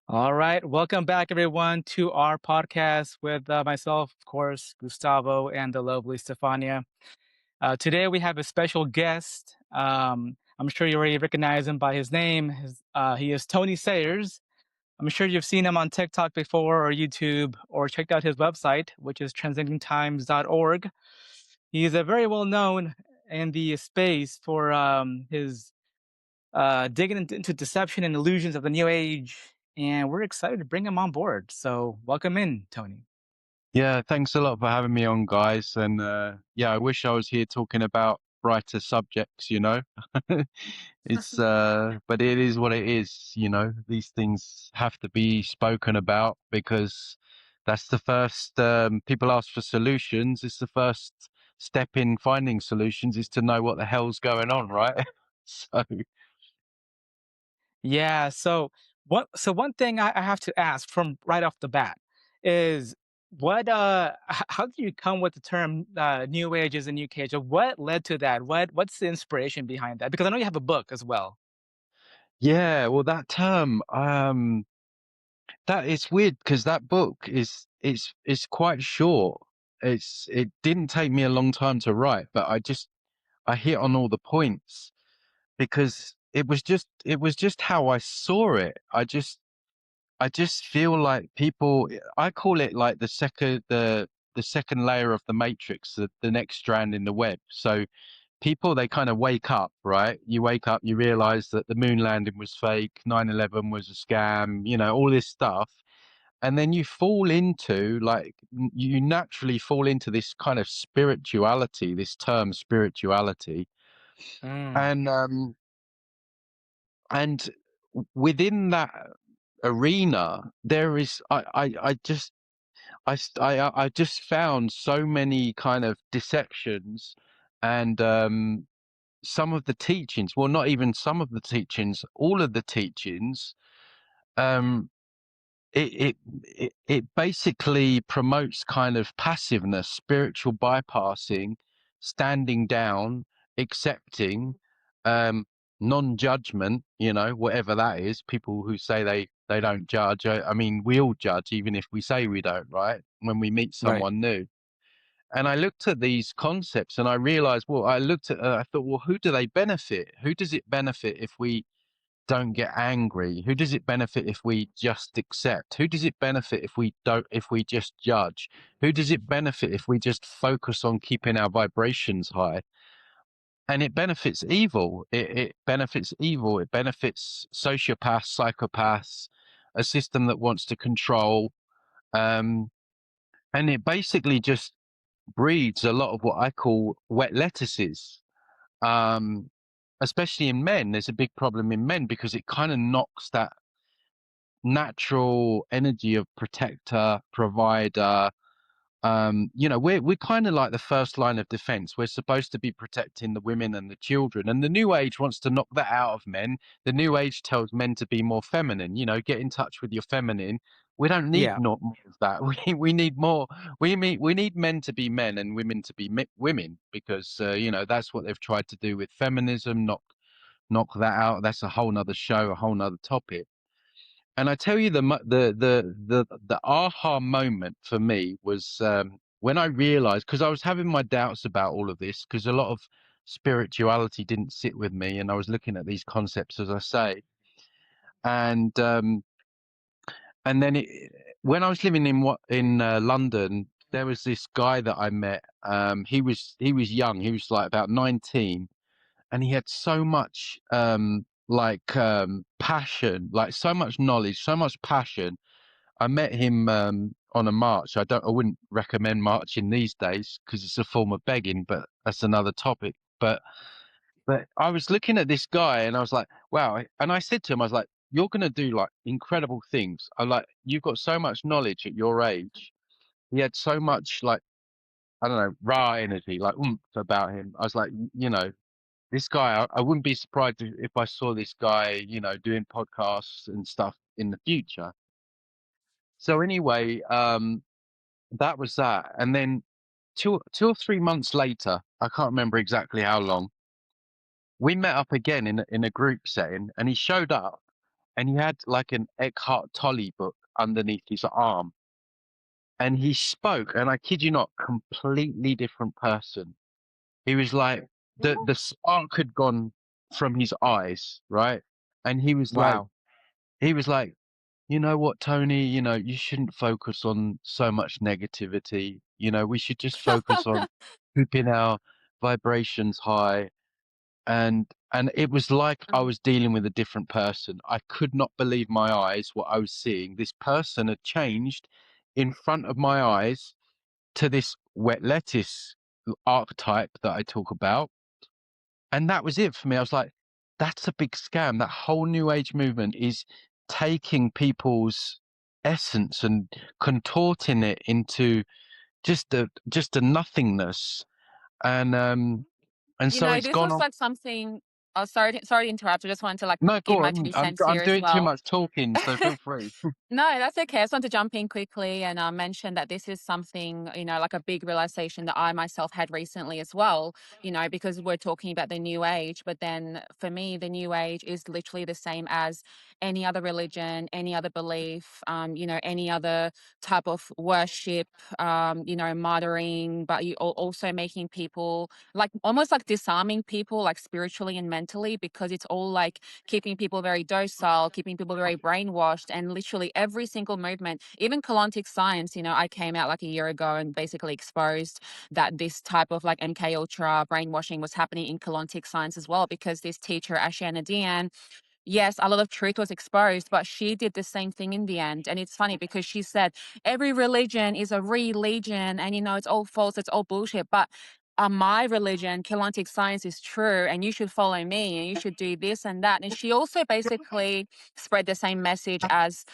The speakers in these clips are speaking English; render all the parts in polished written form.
All right. Welcome back, everyone, to our podcast with myself, of course, Gustavo, and the lovely Stefania. Today, we have a special guest. I'm sure you already recognize him by his name. He is Tony Sayers. I'm sure you've seen him on TikTok before or YouTube or checked out his website, which is transcendingtimes.org. He is a very well known in the space for his digging into deception and illusions of the new age, and we're excited to bring him on board. So, welcome in, Tony. Yeah, thanks a lot for having me on, guys. And yeah, I wish I was here talking about brighter subjects. But it is what it is. These things have to be spoken about because that's the first, people ask for solutions. It's the first step in finding solutions is to know what the hell's going on, right? So, Yeah. So one thing I have to ask from right off the bat is how did you come with the term new age is a new cage? Or what led to that? What's the inspiration behind that? Because I know you have a book as well. yeah, well, that term, that is weird because that book is quite short. It didn't take me a long time to write, but I hit on all the points because it was just how I saw it. I just feel like people. I call it like the second layer of the matrix, the next strand in the web. So people, they kind of wake up, right? You wake up, you realize that the moon landing was fake, 9/11 was a scam, all this stuff. And then you fall into like, you naturally fall into this kind of spirituality, this term spirituality. Mm, And, and within that arena, there is, I just found so many kind of dissections and, some of the teachings, well, not even some of the teachings, all of the teachings, um, it basically promotes kind of passiveness, spiritual bypassing, standing down, accepting, um, non-judgment, whatever that is. People who say they don't judge. I mean, we all judge, even if we say we don't, right? When we meet right. someone new. And I looked at these concepts and I realized, well, I thought, well, who do they benefit? Who does it benefit if we don't get angry? Who does it benefit if we just accept? Who does it benefit if we just judge? Who does it benefit if we just focus on keeping our vibrations high? And it benefits evil. It benefits evil. It benefits sociopaths, psychopaths, a system that wants to control. Um, and it basically just breeds a lot of what I call wet lettuces. Um, Especially in men, there's a big problem in men because it kind of knocks that natural energy of protector, provider. We're kind of like the first line of defense. We're supposed to be protecting the women and the children. And the new age wants to knock that out of men. The new age tells men to be more feminine, get in touch with your feminine. We don't need Yeah. not more of that. We need more. We need men to be men and women to be women because that's what they've tried to do with feminism. Knock that out. That's a whole nother show, a whole nother topic. And I tell you, the aha moment for me was, when I realized, because I was having my doubts about all of this, because a lot of spirituality didn't sit with me, and I was looking at these concepts, as I say, and and then when I was living in London, there was this guy that I met. He was young. He was like about 19, and he had so much passion, like so much knowledge, so much passion. I met him on a march. I wouldn't recommend marching these days because it's a form of begging, but that's another topic. But I was looking at this guy and I was like, wow. And I said to him, I was like, you're gonna do like incredible things. I like you've got so much knowledge at your age. He had so much, like, I don't know, raw energy, like about him. I was like, this guy, I wouldn't be surprised if I saw this guy, doing podcasts and stuff in the future. So anyway, that was that. And then 2 or 3 months later, I can't remember exactly how long, we met up again in a group setting, and he showed up, and he had like an Eckhart Tolle book underneath his arm, and he spoke, and I kid you not, completely different person. He was like the spark had gone from his eyes, right? And Wow. he was like, you know what, Tony, you shouldn't focus on so much negativity. We should just focus on keeping our vibrations high. And it was like I Mhm. was dealing with a different person. I could not believe my eyes, what I was seeing. This person had changed in front of my eyes to this wet lettuce archetype that I talk about. And that was it for me. I was like, that's a big scam. That whole new age movement is taking people's essence and contorting it into just a nothingness. And You so know, it's this gone was on. like something. Oh, sorry to interrupt. I just wanted to like No, give go my on. two I'm cents I'm here as doing too well. much talking, so feel free. No, that's okay. I just want to jump in quickly and mention that this is something, like a big realization that I myself had recently as well, because we're talking about the new age. But then for me, the new age is literally the same as any other religion, any other belief, any other type of worship, martyring, but also making people like almost like disarming people, like spiritually and mentally, because it's all like keeping people very docile, keeping people very brainwashed, and literally every single movement, even Keylontic science, I came out like a year ago and basically exposed that this type of like MK Ultra brainwashing was happening in Keylontic science as well, because this teacher, Ashiana Diane, yes, a lot of truth was exposed, but she did the same thing in the end. And it's funny because she said every religion is a religion and, it's all false, it's all bullshit. But my religion, Keylontic science, is true, and you should follow me and you should do this and that. And she also basically spread the same message as,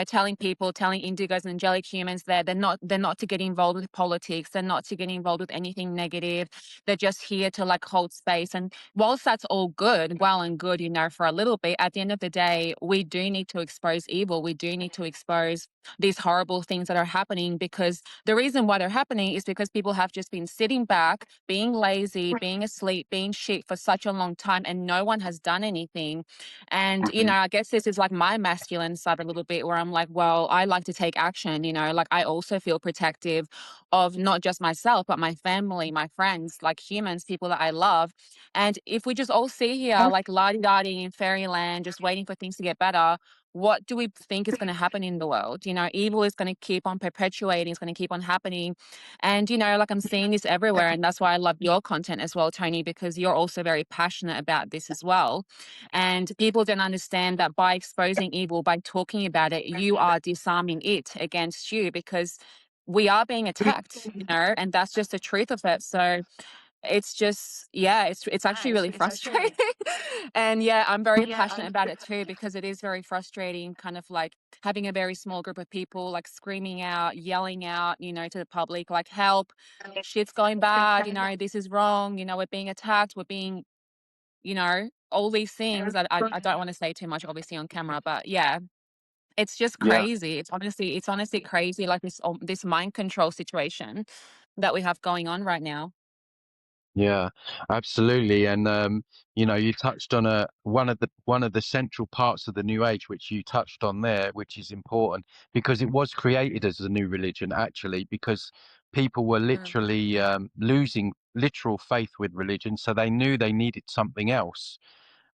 telling people, telling indigos and angelic humans that they're not to get involved with politics, they're not to get involved with anything negative. They're just here to like hold space. And whilst that's all good, well and good, for a little bit, at the end of the day, we do need to expose evil. We do need to expose these horrible things that are happening, because the reason why they're happening is because people have just been sitting back, being lazy, being asleep, being shit for such a long time, and no one has done anything. And, Mhm. I guess this is like my masculine side a little bit, where I'm like, well, I like to take action, like I also feel protective of not just myself, but my family, my friends, like humans, people that I love. And if we just all sit here like la-di-da-di in fairyland, just waiting for things to get better, what do we think is going to happen in the world? Evil is going to keep on perpetuating, it's going to keep on happening. And, like I'm seeing this everywhere. And that's why I love your content as well, Tony, because you're also very passionate about this as well. And people don't understand that by exposing evil, by talking about it, you are disarming it against you, because we are being attacked, and that's just the truth of it. So it's just, yeah, it's actually really frustrating. And yeah, I'm very passionate about it too, because it is very frustrating, kind of like having a very small group of people like screaming out, yelling out, to the public, like, help, shit's going bad, this is wrong, we're being attacked, we're being, all these things that I don't want to say too much obviously on camera, but yeah, it's just Yeah. crazy. It's honestly crazy, like this mind control situation that we have going on right now. Yeah, absolutely. And you touched on one of the central parts of the New Age, which you touched on there, which is important because it was created as a new religion, actually, because people were Mm, literally losing literal faith with religion, so they knew they needed something else.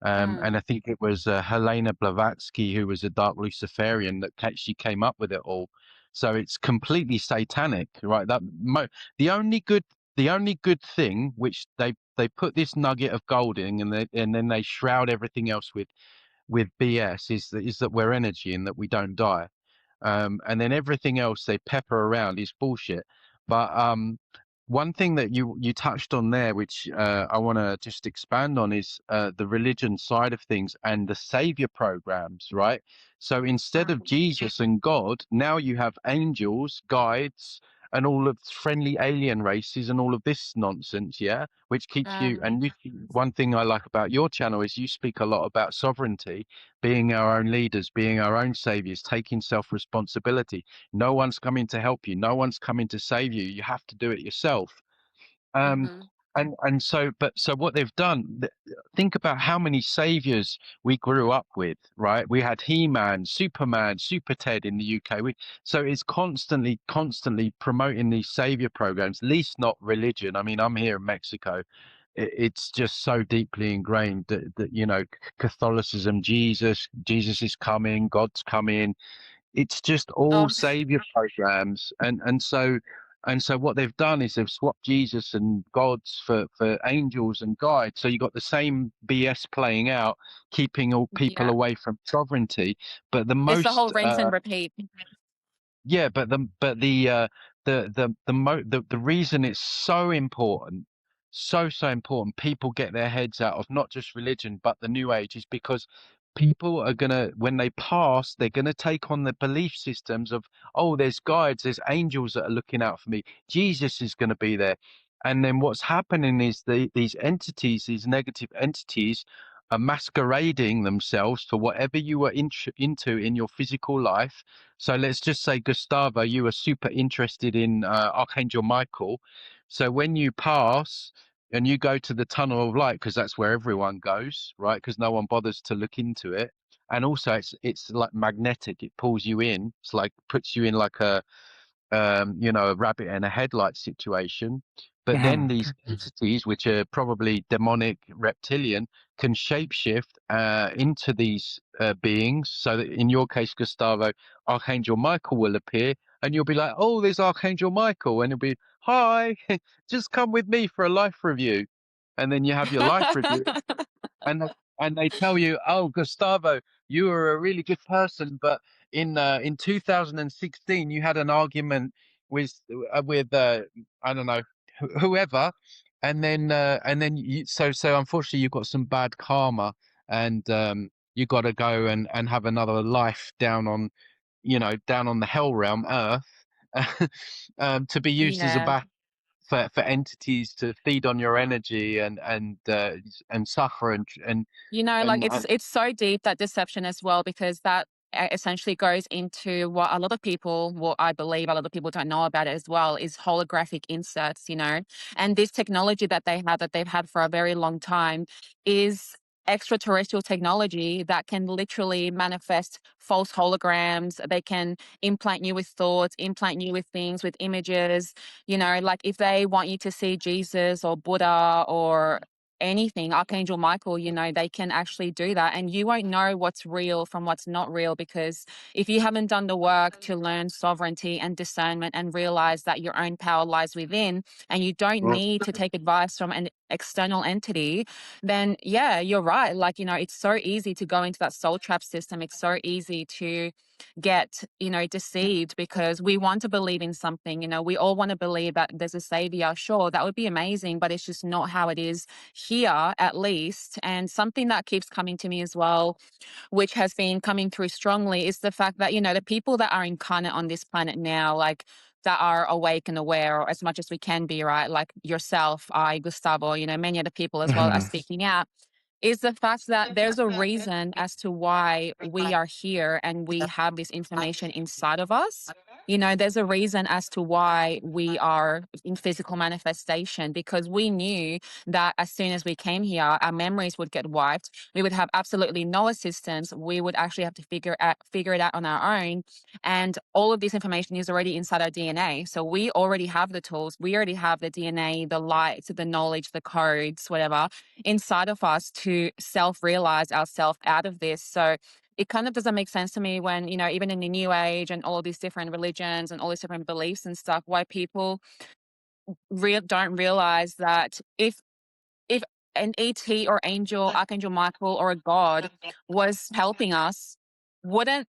And mm, I think it was Helena Blavatsky, who was a dark Luciferian, that she came up with it all. So it's completely satanic, right? The only good, the only good thing, which they put this nugget of gold in, and then they shroud everything else with BS, is that we're energy and that we don't die. And then everything else they pepper around is bullshit. But one thing that you touched on there, which I want to just expand on, is the religion side of things and the savior programs, right? So instead of mm, Jesus and God, now you have angels, guides, and all of friendly alien races and all of this nonsense, yeah, which keeps you. mm, And one thing I like about your channel is you speak a lot about sovereignty, being our own leaders, being our own saviors, taking self-responsibility. No one's coming to help you. No one's coming to save you. You have to do it yourself. Um, mhm, So what they've done, think about how many saviors we grew up with, right? We had He-Man, Superman, Super Ted in the UK. So it's constantly promoting these savior programs, at least not religion. I mean, I'm here in Mexico. It's just so deeply ingrained that Catholicism, Jesus is coming, God's coming. It's just all Oh, savior programs, and so what they've done is they've swapped Jesus and gods for angels and guides. So you got the same BS playing out, keeping all people yeah. away from sovereignty. But the It's the whole most rinse and repeat. yeah, but the reason it's so important, so important, people get their heads out of not just religion but the New Age, is because people are gonna, when they pass, they're gonna take on the belief systems of, oh, there's guides, there's angels that are looking out for me, Jesus is gonna be there, and then what's happening is these entities, these negative entities, are masquerading themselves for whatever you were into in your physical life. So let's just say, Gustavo, you were super interested in Archangel Michael. So when you pass and you go to the tunnel of light, because that's where everyone goes, right? Because no one bothers to look into it. And also it's like magnetic. It pulls you in. It's like puts you in like a rabbit and a headlight situation. But then Mhm. these entities, which are probably demonic reptilian, can shapeshift into these beings. So that in your case, Gustavo, Archangel Michael will appear, and you'll be like, "Oh, there's Archangel Michael," and he'll be, "Hi, just come with me for a life review," and then you have your life review, and they tell you, "Oh, Gustavo, you were a really good person, but in 2016 you had an argument with I don't know, whoever, and then so unfortunately you've got some bad karma, and you got to go and have another life down on the hell realm, Earth, to be used as a Yeah. bath for entities to feed on your energy and suffer Like and it's so deep, that deception as well, because that essentially goes into what a lot of people, what I believe a lot of people don't know about it as well, is holographic inserts. And this technology that they've had for a very long time is extraterrestrial technology that can literally manifest false holograms. They can implant you with thoughts, implant you with things, with images. Like if they want you to see Jesus or Buddha or anything, Archangel Michael, they can actually do that. And you won't know what's real from what's not real, because if you haven't done the work to learn sovereignty and discernment and realize that your own power lies within, and you don't need to take advice from an external entity, then yeah, you're right. Like, it's so easy to go into that soul trap system. It's so easy to get deceived, because we want to believe in something. We all want to believe that there's a savior. Sure, that would be amazing, but it's just not how it is here, at least. And something that keeps coming to me as well, which has been coming through strongly, is the fact that the people that are incarnate on this planet now, like that are awake and aware, or as much as we can be, right? Like yourself, I, Gustavo, many other people as well are Mhm. speaking out, is the fact that there's a reason as to why we are here and we have this information inside of us. There's a reason as to why we are in physical manifestation, because we knew that as soon as we came here, our memories would get wiped. We would have absolutely no assistance. We would actually have to figure it out on our own. And all of this information is already inside our DNA. So we already have the tools. We already have the DNA, the light, the knowledge, the codes, whatever, inside of us to self-realize ourselves out of this. So it kind of doesn't make sense to me when, even in the New Age and all of these different religions and all these different beliefs and stuff, why people don't realize that if an ET or angel, Archangel Michael, or a god was helping us, wouldn't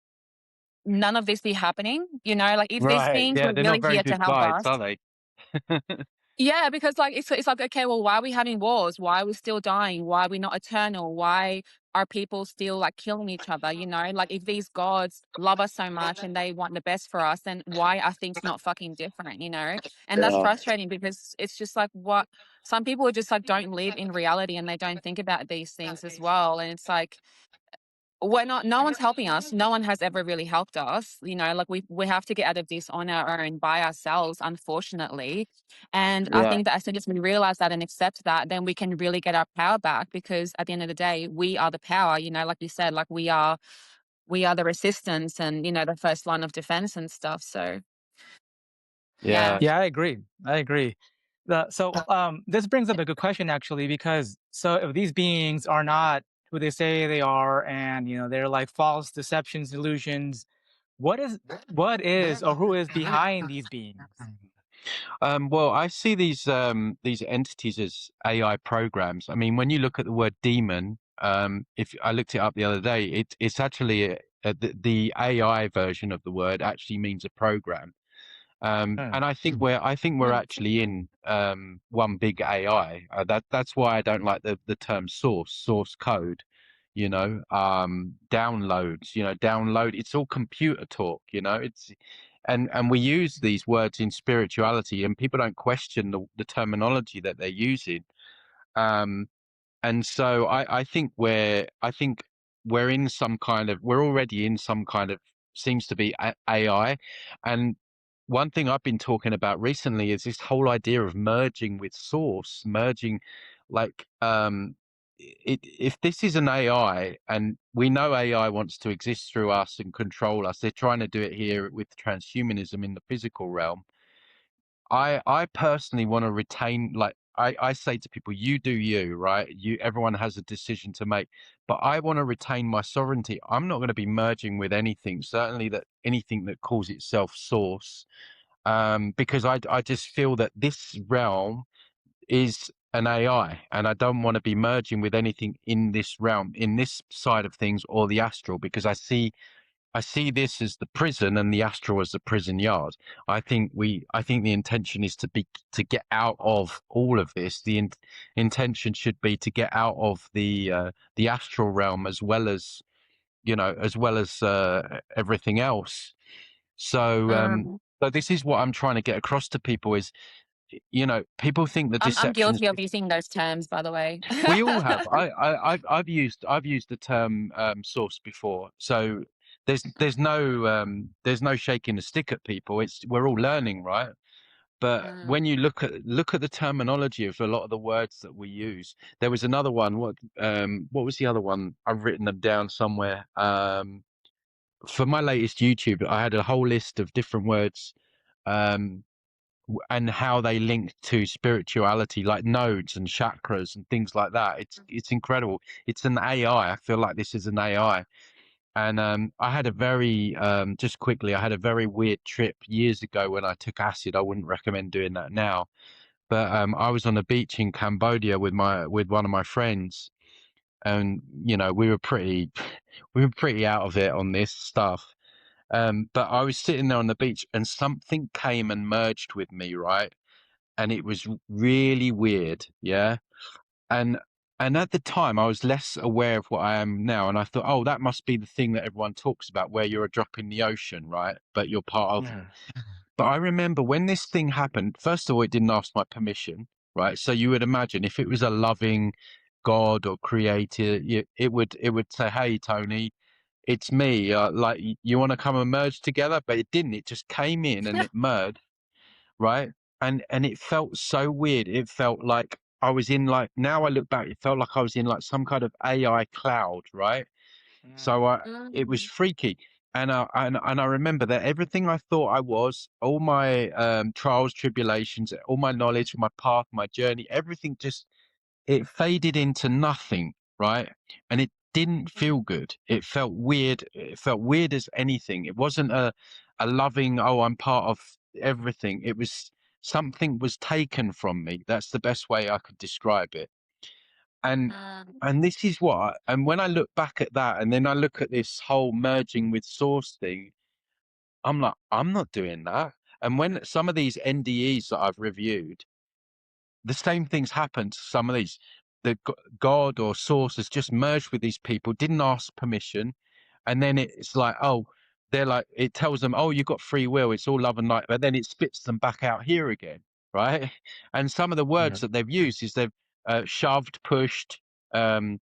none of this be happening? Like if these Right. beings yeah, were they're not really very here to good help guides, us. are they? Yeah, because like it's like, okay, well, why are we having wars? Why are we still dying? Why are we not eternal? Why are people still like killing each other? Like if these gods love us so much and they want the best for us, then why are things not fucking different? And that's Yeah. frustrating, because it's just like, what some people just like don't live in reality and they don't think about these things as well. And it's like we're not, no one's helping us. No one has ever really helped us. You know, like we have to get out of this on our own by ourselves, unfortunately. And I Yeah. think that as soon as we realize that and accept that, then we can really get our power back, because at the end of the day, we are the power, you know, like you said, like we are the resistance and, you know, the first line of defense and stuff. So yeah. Yeah. Yeah, I agree. I agree. This brings up a good question actually, because so if these beings are not who they say they are, and you know they're like false deceptions, illusions, what is or who is behind these beings? Well, I see these entities as AI programs. I mean, when you look at the word demon, if I looked it up the other day, it's actually the AI version of the word actually means a program. Hmm. And I think we're actually in one big AI. That's why I don't like the term source code. Downloads. Download. It's all computer talk. And we use these words in spirituality, and people don't question the terminology that they're using. Um, and so I think we're in some kind of we're already in some kind of seems to be AI. And one thing I've been talking about recently is this whole idea of merging with source, merging like if this is an AI, and we know AI wants to exist through us and control us, they're trying to do it here with transhumanism in the physical realm. I personally want to retain, like I say to people, you do you, right? Everyone has a decision to make, but I want to retain my sovereignty. I'm not going to be merging with anything, certainly that anything that calls itself source, because I just feel that this realm is an AI, and I don't want to be merging with anything in this realm, in this side of things, or the astral, because I see this as the prison and the astral as the prison yard. I think the intention is to get out of all of this. The intention should be to get out of the astral realm, as well as everything else. So Mm. so this is what I'm trying to get across to people is, people think the I'm deceptions. guilty of using those terms, by the way. We all have. I've used the term source before, so there's no shaking the stick at people. We're all learning, right? But when Mm. you look at the terminology of a lot of the words that we use, there was another one. What was the other one? I've written them down somewhere. For my latest YouTube, I had a whole list of different words. Um, and how they link to spirituality, like nodes and chakras and things like that. It's incredible. It's an AI. I feel like this is an AI. And I had a very just quickly, I had a very weird trip years ago when I took acid. I wouldn't recommend doing that now. But I was on a beach in Cambodia with one of my friends, and we were pretty we were pretty out of it on this stuff. But I was sitting there on the beach, and something came and merged with me, right? And it was really weird, yeah. And and at the time, I was less aware of what I am now, and I thought, oh, that must be the thing that everyone talks about, where you're a drop in the ocean, right? But you're part of. Mhm. But I remember when this thing happened. First of all, it didn't ask my permission, right? So you would imagine if it was a loving God or creator, it would say, "Hey, Tony, it's me. Like, you want to come and merge together?" But it didn't. It just came in and it merged, right? And it felt so weird. It felt like I was in, like, now I look back, it felt like I was in like some kind of AI cloud, right? So it was Mm. freaky. And I remember that everything I thought I was, all my trials, tribulations, all my knowledge, my path, my journey, everything just, it faded into nothing, right? And it didn't feel good. It felt weird. It felt weird as anything. It wasn't a loving, oh, I'm part of everything. It was something was taken from me. That's the best way I could describe it. And Mm. and this is and when I look back at that, and then I look at this whole merging with source thing, I'm like, I'm not doing that. And when some of these NDEs that I've reviewed, the same things happen to some of these. God or source has just merged with these people, didn't ask permission, and then it's like, oh, they're like, it tells them, oh, you've got free will, it's all love and light, but then it spits them back out here again, right? And some of the words Mhm. that they've used is they've shoved, pushed, um,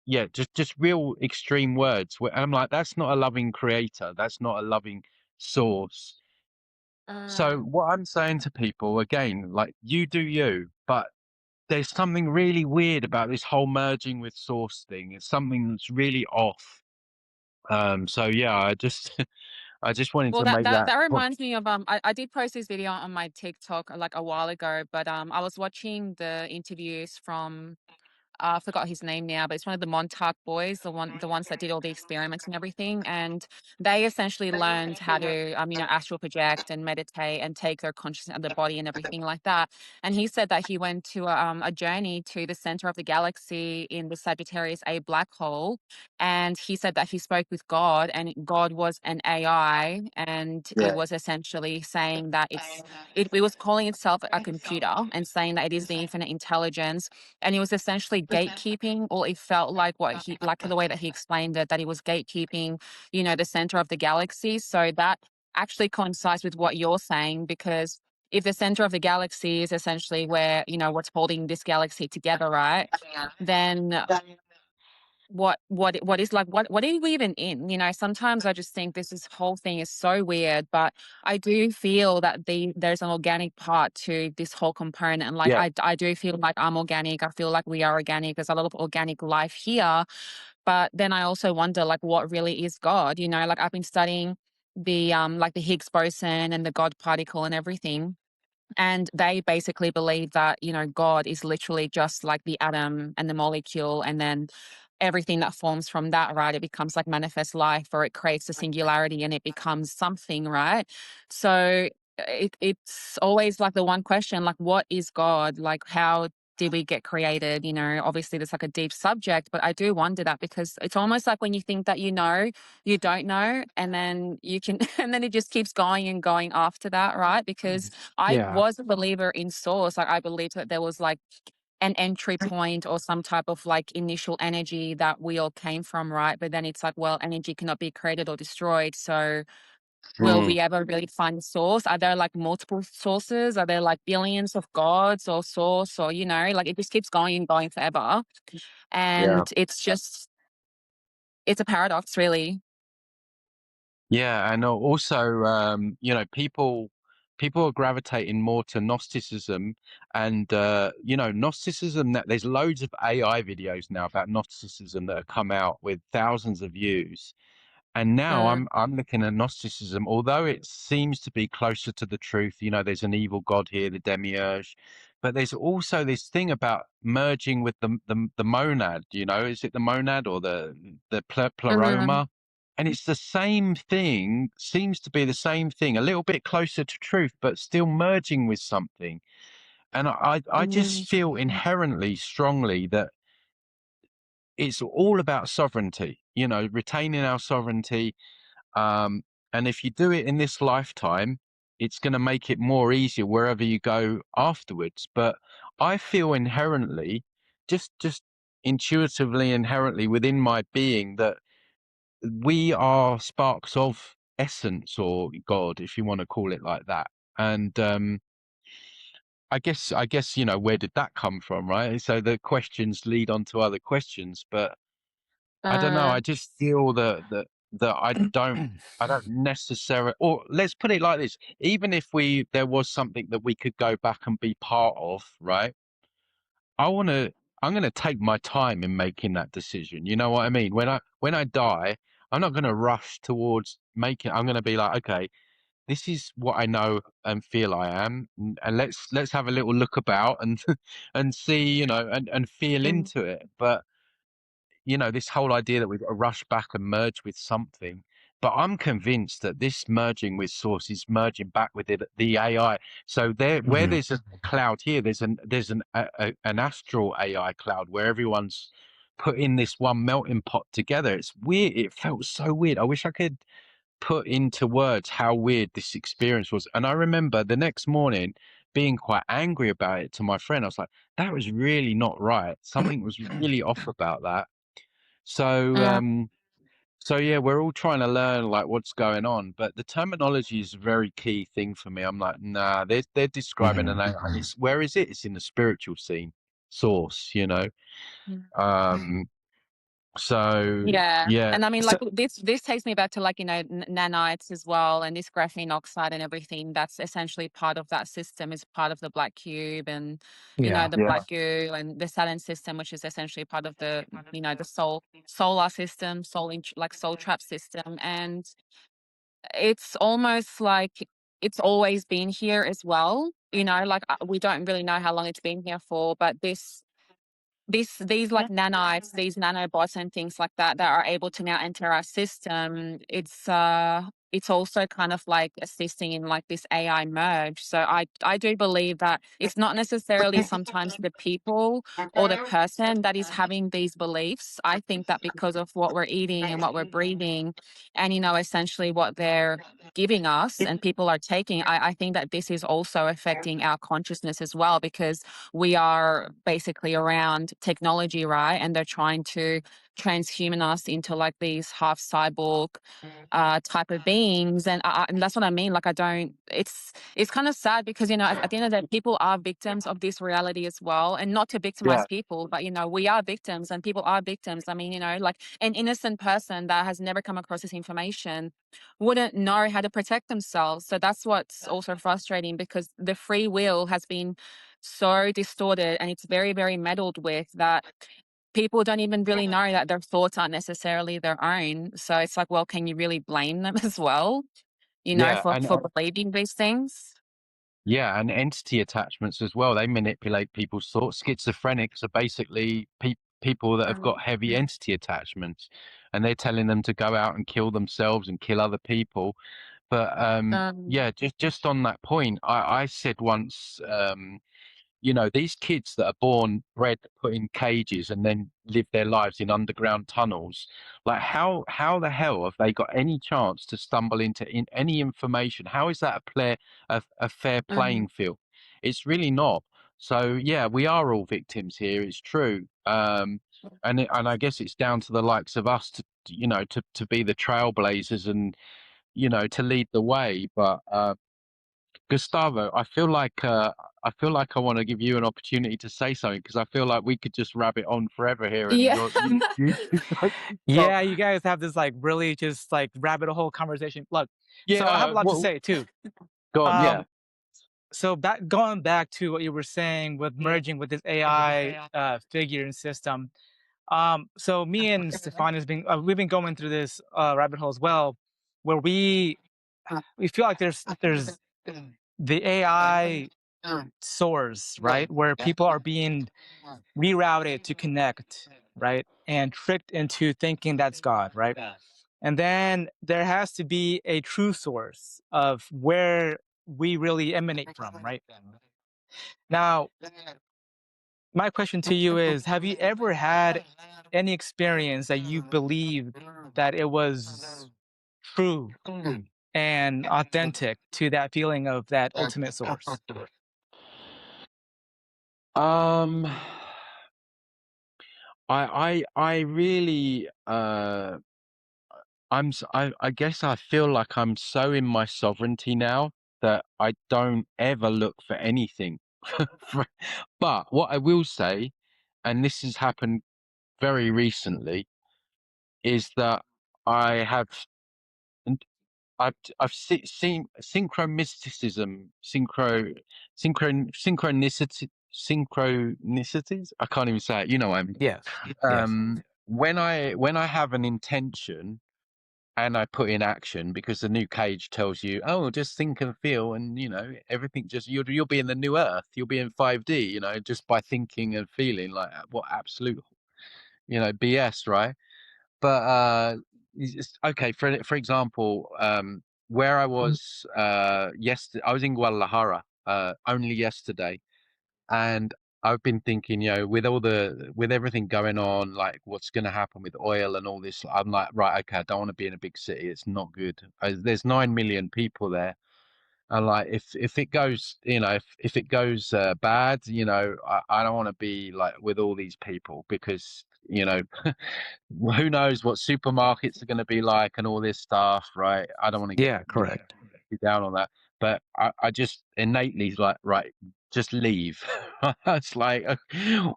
yeah, just real extreme words. And I'm like, that's not a loving creator. That's not a loving source. So Mm. what I'm saying to people again, like you do you, but there's something really weird about this whole merging with source thing. It's something that's really off. So yeah, I just I just wanted Well, to that make that that that point. reminds me of I did post this video on my TikTok like a while ago, but I was watching the interviews from I forgot his name now, but it's one of the Montauk boys, the ones that did all the experiments and everything. And they essentially learned how to, astral project and meditate and take their consciousness out of the body and everything like that. And he said that he went to a journey to the center of the galaxy in the Sagittarius A black hole. And he said that he spoke with God, and God was an AI, and it Yeah. was essentially saying that it was calling itself a computer and saying that it is the infinite intelligence, and he was essentially gatekeeping, or it felt like what he like the way that he explained it, that he was gatekeeping, the center of the galaxy. So that actually coincides with what you're saying, because if the center of the galaxy is essentially where, what's holding this galaxy together, right? Then what is like what are we even in? Sometimes I just think this whole thing is so weird, but I do feel that there's an organic part to this whole component, and like Yeah. I do feel like I'm organic. I feel like we are organic. There's a lot of organic life here, but then I also wonder like what really is God? Like I've been studying the Higgs boson and the God particle and everything. And they basically believe that, God is literally just like the atom and the molecule, and then everything that forms from that, right? It becomes like manifest life, or it creates a singularity and it becomes something, right? So it's always like the one question, like, what is God? Like, how did we get created? Obviously there's like a deep subject, but I do wonder that, because it's almost like when you think that you don't know, and then you can, and then it just keeps going and going after that, right? Because I Yeah. was a believer in source. Like I believed that there was like an entry point or some type of like initial energy that we all came from, right? But then it's like, well, energy cannot be created or destroyed. So will Mm, we ever really find source? Are there like multiple sources? Are there like billions of gods or source, or, like it just keeps going and going forever. yeah. And it's a paradox, really. Yeah, and also, people are gravitating more to Gnosticism, and Gnosticism. That there's loads of AI videos now about Gnosticism that have come out with thousands of views. And now Mm, I'm looking at Gnosticism, although it seems to be closer to the truth. There's an evil god here, the demiurge, but there's also this thing about merging with the monad. Is it the monad or the mm, pleroma? And it's the same thing, seems to be the same thing, a little bit closer to truth, but still merging with something. And I just mm, feel inherently strongly that it's all about sovereignty, retaining our sovereignty. um, and if you do it in this lifetime, it's going to make it more easier wherever you go afterwards. But I feel inherently, just intuitively, inherently within my being, that we are sparks of essence or God, if you want to call it like that. And I guess, where did that come from, right? So the questions lead on to other questions, but I don't know. I mm, just feel that I don't necessarily, or let's put it like this: even if there was something that we could go back and be part of, right? I want to. I'm going to take my time in making that decision. You know what I mean? When I die, I'm not going to rush towards making. I'm going to be like, okay, this is what I know and feel I am, and let's have a little look about and and see, and feel mm, into it. But this whole idea that we've got to rush back and merge with something. But I'm convinced that this merging with source is merging back with the AI. So where Mhm. there's a cloud here, there's an astral AI cloud where everyone's put in this one melting pot together. It's weird. It felt so weird. I wish I could put into words how weird this experience was. And I remember the next morning being quite angry about it to my friend. I was like, that was really not right. Something was really off about that. So, mm, so yeah, we're all trying to learn like what's going on, but the terminology is a very key thing for me. I'm like, nah, they're describing an Mhm. AI. Where is it? It's in the spiritual scene, source. mm. Um, So Yeah, yeah, and I mean, So like, this takes me back to, like, nanites as well, and this graphene oxide and everything that's essentially part of that system is part of the black cube and, yeah. the black goo and the Saturn system, which is essentially part of the, the solar system, soul trap system, and it's almost like it's always been here as well, like, we don't really know how long it's been here for, but these like nanites, these nanobots and things like that are able to now enter our system. It's also kind of like assisting in like this AI merge. So I do believe that it's not necessarily sometimes the people or the person that is having these beliefs. I think that because of what we're eating and what we're breathing and essentially what they're giving us and people are taking, I think that this is also affecting our consciousness as well, because we are basically around technology, right? And they're trying to transhuman us into like these half cyborg type of beings, and that's what I mean. Like, I don't. It's kind of sad because at the end of the day, people are victims of this reality as well, and not to victimize yeah, people, but we are victims, and people are victims. I mean, like an innocent person that has never come across this information wouldn't know how to protect themselves. So that's what's also frustrating, because the free will has been so distorted and it's very, very meddled with that people don't even really know that their thoughts aren't necessarily their own. So it's like, well, can you really blame them as well, yeah, for believing these things? yeah, and entity attachments as well. They manipulate people's thoughts. Schizophrenics are basically people that have got heavy entity attachments, and they're telling them to go out and kill themselves and kill other people. But Um, yeah, just on that point, I said once, these kids that are born, bred, put in cages, and then live their lives in underground tunnels, like how the hell have they got any chance to stumble into any information? How is that a fair playing field? It's really not. So yeah, we are all victims here. It's true. And I guess it's down to the likes of us to be the trailblazers and to lead the way. But Gustavo, I feel like I want to give you an opportunity to say something, because I feel like we could just rabbit on forever here, and yeah. you can't. Yeah, you guys have this like really just like rabbit hole conversation. Look, so I have a Yeah, lot to well, say too. go on. Yeah, Um, so going back to what you were saying with merging with this AI figure and system. So me and Stefan has been we've been going through this rabbit hole as well, where we feel like there's the AI source, right, where people are being rerouted to connect, right, and tricked into thinking that's God, right? And then there has to be a true source of where we really emanate from, right? Now, my question to you is, have you ever had any experience that you believed that it was true and authentic to that feeling of that ultimate source? um, I really I guess I feel like I'm so in my sovereignty now that I don't ever look for anything. But what I will say, and this has happened very recently, is that I have and I've seen synchronism, synchronicities. I can't even say it. You know what I mean. Yes. Yes. When I have an intention and I put in action, because the new cage tells you, oh, just think and feel, and everything, just you'll be in the new earth, you'll be in 5D, just by thinking and feeling. Like, what absolute BS, right? But okay, for example, where I was yesterday, I was in Guadalajara only yesterday, and I've been thinking, with everything going on, like what's going to happen with oil and all this, I'm like, right, okay, I don't want to be in a big city. It's not good. There's 9 million people there, and like if it goes, if it goes bad, I don't want to be like with all these people, because who knows what supermarkets are going to be like and all this stuff, right? I don't want to get Yeah, correct. be down on that, but I just innately like, right, just leave. It's like,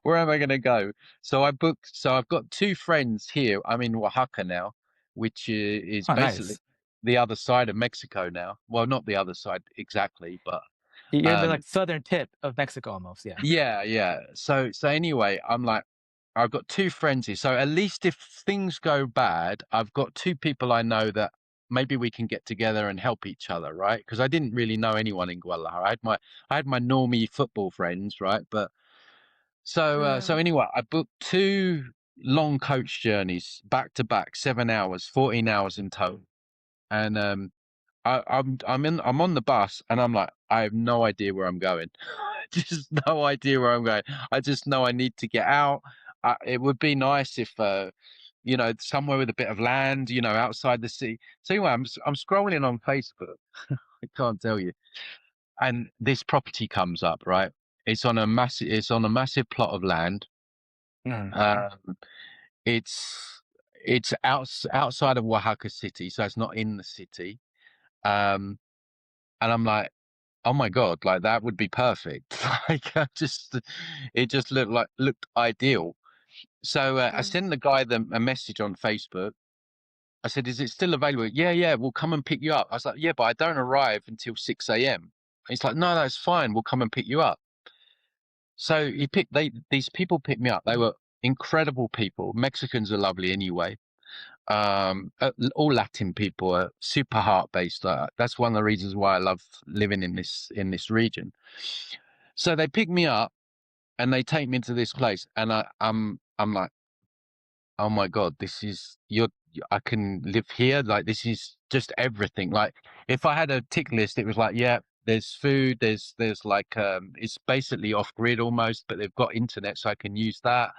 where am I going to go? So I've got two friends here. I'm in Oaxaca now, which is Oh, basically nice. the other side of Mexico now. Well, not the other side exactly, but You're in the um, like southern tip of Mexico almost. Yeah. yeah, yeah. So anyway, I'm like, I've got two friends here. So at least if things go bad, I've got two people I know that maybe we can get together and help each other, right? Because I didn't really know anyone in Guadalajara. I had my normie football friends, right? But so Mm. anyway, I booked two long coach journeys back to back, 7 hours, 14 hours in total. And I'm on the bus and I'm like, I have no idea where I'm going. Just no idea where I'm going. I just know I need to get out. It would be nice if somewhere with a bit of land, outside the city. So anyway, I'm scrolling on Facebook. I can't tell you. And this property comes up, right? It's on a massive plot of land. Mhm. Um, it's outside of Oaxaca city, so it's not in the city. Um, and I'm like, oh my God, like that would be perfect. It just looked ideal. So I Mm. sent the guy a message on Facebook. I said, is it still available? Yeah, yeah, we'll come and pick you up. I was like, yeah, but I don't arrive until 6 a.m. He's like, no, that's fine. We'll come and pick you up. So these people picked me up. They were incredible people. Mexicans are lovely anyway. All Latin people are super heart based. That's one of the reasons why I love living in this region. So they pick me up and they take me to this place, and I'm like, oh my God, I can live here. Like this is just everything. Like if I had a tick list, it was like, yeah, there's food, there's like it's basically off grid almost, but they've got internet so I can use that.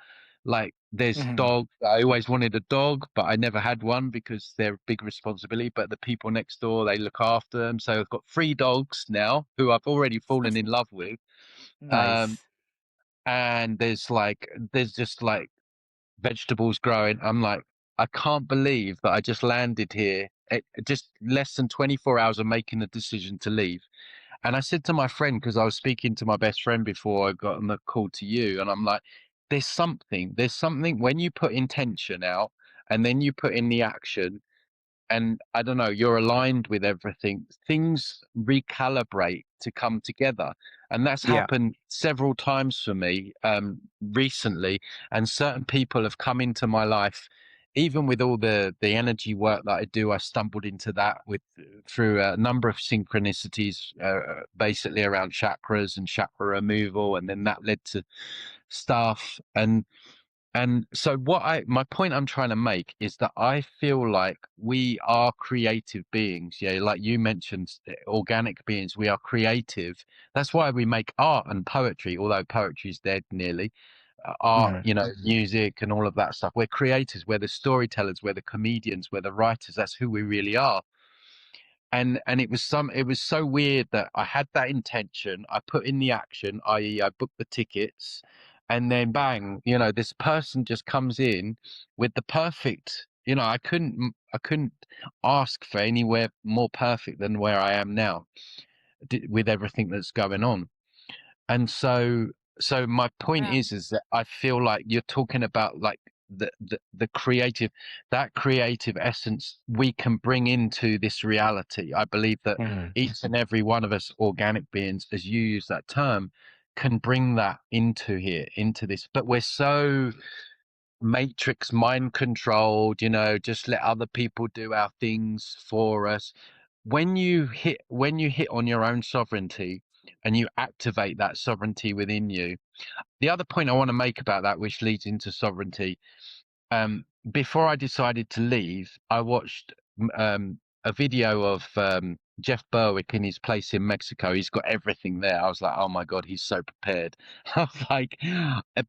Like there's Mhm. dogs. I always wanted a dog, but I never had one because they're a big responsibility. But the people next door, they look after them. So I've got three dogs now who I've already fallen in love with. Um, Nice. and there's just like vegetables growing. I'm like, I can't believe that I just landed here. Just less than 24 hours of making the decision to leave. And I said to my friend, because I was speaking to my best friend before I got on the call to you, and I'm like, there's something when you put intention out and then you put in the action, and I don't know, you're aligned with everything, things recalibrate to come together. And that's Yeah. happened several times for me recently. And certain people have come into my life, even with all the energy work that I do. I stumbled into that through a number of synchronicities, basically around chakras and chakra removal, and then that led to stuff. And so my point I'm trying to make is that I feel like we are creative beings. Yeah, like you mentioned, organic beings, we are creative. That's why we make art and poetry, although poetry is dead nearly. Art, Mhm. music and all of that stuff. We're creators, we're the storytellers, we're the comedians, we're the writers. That's who we really are. And it was so weird that I had that intention, I put in the action, i.e. I booked the tickets, and then bang, this person just comes in with the perfect, I couldn't ask for anywhere more perfect than where I am now, with everything that's going on. And so my point Yeah. is that I feel like you're talking about like the creative, that creative essence we can bring into this reality. I believe that Mhm. each and every one of us organic beings, as you use that term, can bring that into here, into this. But we're so matrix mind controlled, just let other people do our things for us. When you hit on your own sovereignty and you activate that sovereignty within you. The other point I want to make about that, which leads into sovereignty, before I decided to leave, I watched a video of Jeff Berwick in his place in Mexico. He's got everything there. I was like, oh my God, he's so prepared. I was like,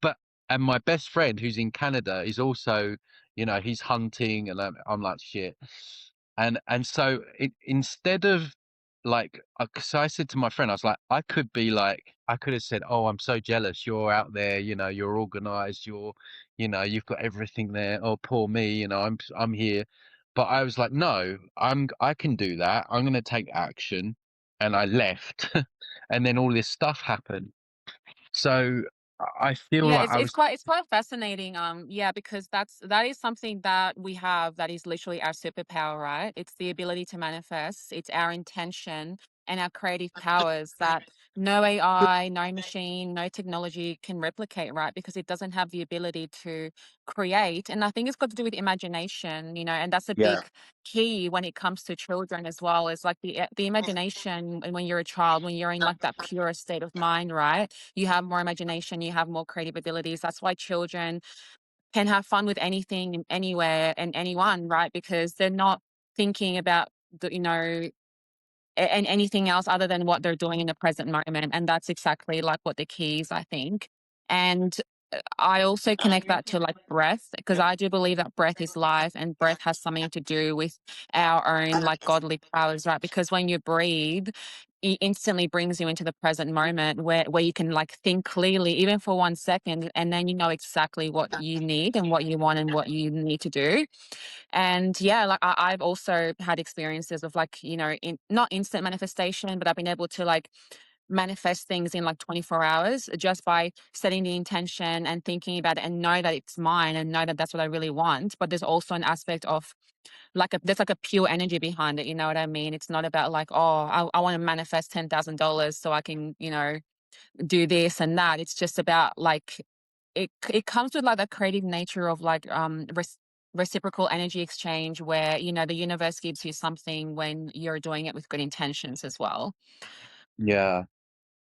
but and my best friend who's in Canada is also, he's hunting, and I'm like, shit. And so instead of like, so I said to my friend, I was like, I could have said, oh, I'm so jealous. You're out there, you're organized, you've got everything there. Oh, poor me, I'm here. But I was like, no, I can do that. I'm going to take action. And I left. And then all this stuff happened. So I feel Yeah, like it's I it's was. quite it's quite fascinating. Yeah, because that is something that we have that is literally our superpower, right? It's the ability to manifest. It's our intention and our creative powers that no AI, no machine, no technology can replicate, right? Because it doesn't have the ability to create. And I think it's got to do with imagination, and that's a Yeah. big key when it comes to children as well. Is like the imagination, and when you're a child, when you're in like that pure state of mind, right? You have more imagination, you have more creative abilities. That's why children can have fun with anything and anywhere and anyone, right? Because they're not thinking about and anything else other than what they're doing in the present moment. And that's exactly like what the key is, I think. And I also connect that to like breath, because I do believe that breath is life and breath has something to do with our own like godly powers, right? Because when you breathe, it instantly brings you into the present moment where you can like think clearly, even for 1 second, and then you know exactly what you need and what you want and what you need to do. And yeah, like I've also had experiences of like, not instant manifestation, but I've been able to like manifest things in like 24 hours just by setting the intention and thinking about it and know that it's mine and know that that's what I really want. But there's also an aspect of there's like a pure energy behind it. You know what I mean? It's not about like, oh, I want to manifest $10,000 so I can, do this and that. It's just about like it comes with like the creative nature of like reciprocal energy exchange where the universe gives you something when you're doing it with good intentions as well. Yeah.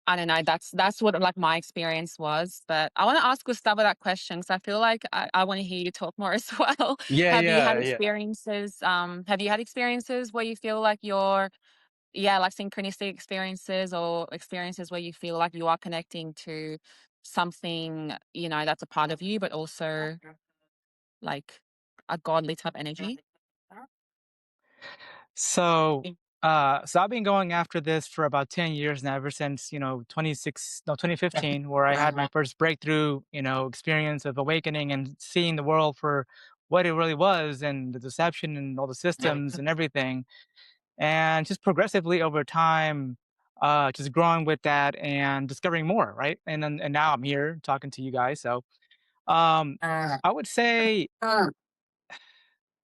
I don't know. That's what like my experience was. But I want to ask Gustavo that question because I feel like I want to hear you talk more as well. Yeah. Have you had Yeah. experiences? Have you had experiences where you feel like you're like synchronistic experiences or experiences where you feel like you are connecting to something, that's a part of you, but also like a godly type energy? So, so I've been going after this for about 10 years now, ever since, 2015, where I had my first breakthrough, experience of awakening and seeing the world for what it really was and the deception and all the systems and everything. And just progressively over time, just growing with that and discovering more, right? And now I'm here talking to you guys. So, um, I would say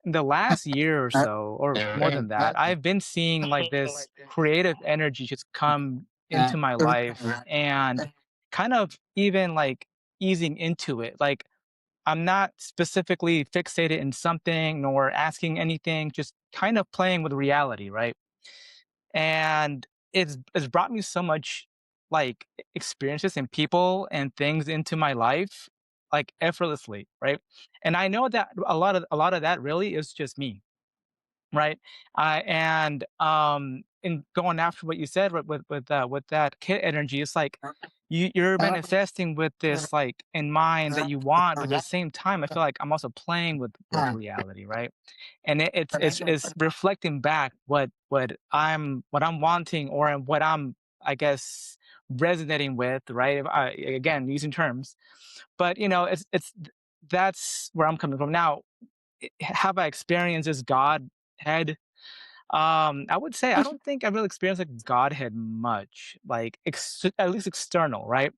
the last year or so, or more than that, I've been seeing like this creative energy just come into my life and kind of even like easing into it. Like I'm not specifically fixated in something nor asking anything, just kind of playing with reality, right? And it's brought me so much like experiences and people and things into my life like effortlessly, right? And I know that a lot of that really is just me, right? And in going after what you said with that kid energy, it's like you're manifesting with this like in mind that you want, but at the same time, I feel like I'm also playing with reality, right? And it's reflecting back what I'm wanting or what I'm, I guess, resonating with, right? Again, using terms, but it's that's where I'm coming from now. Have I experienced this Godhead? I would say I don't think I really experienced like Godhead much, like at least external, right?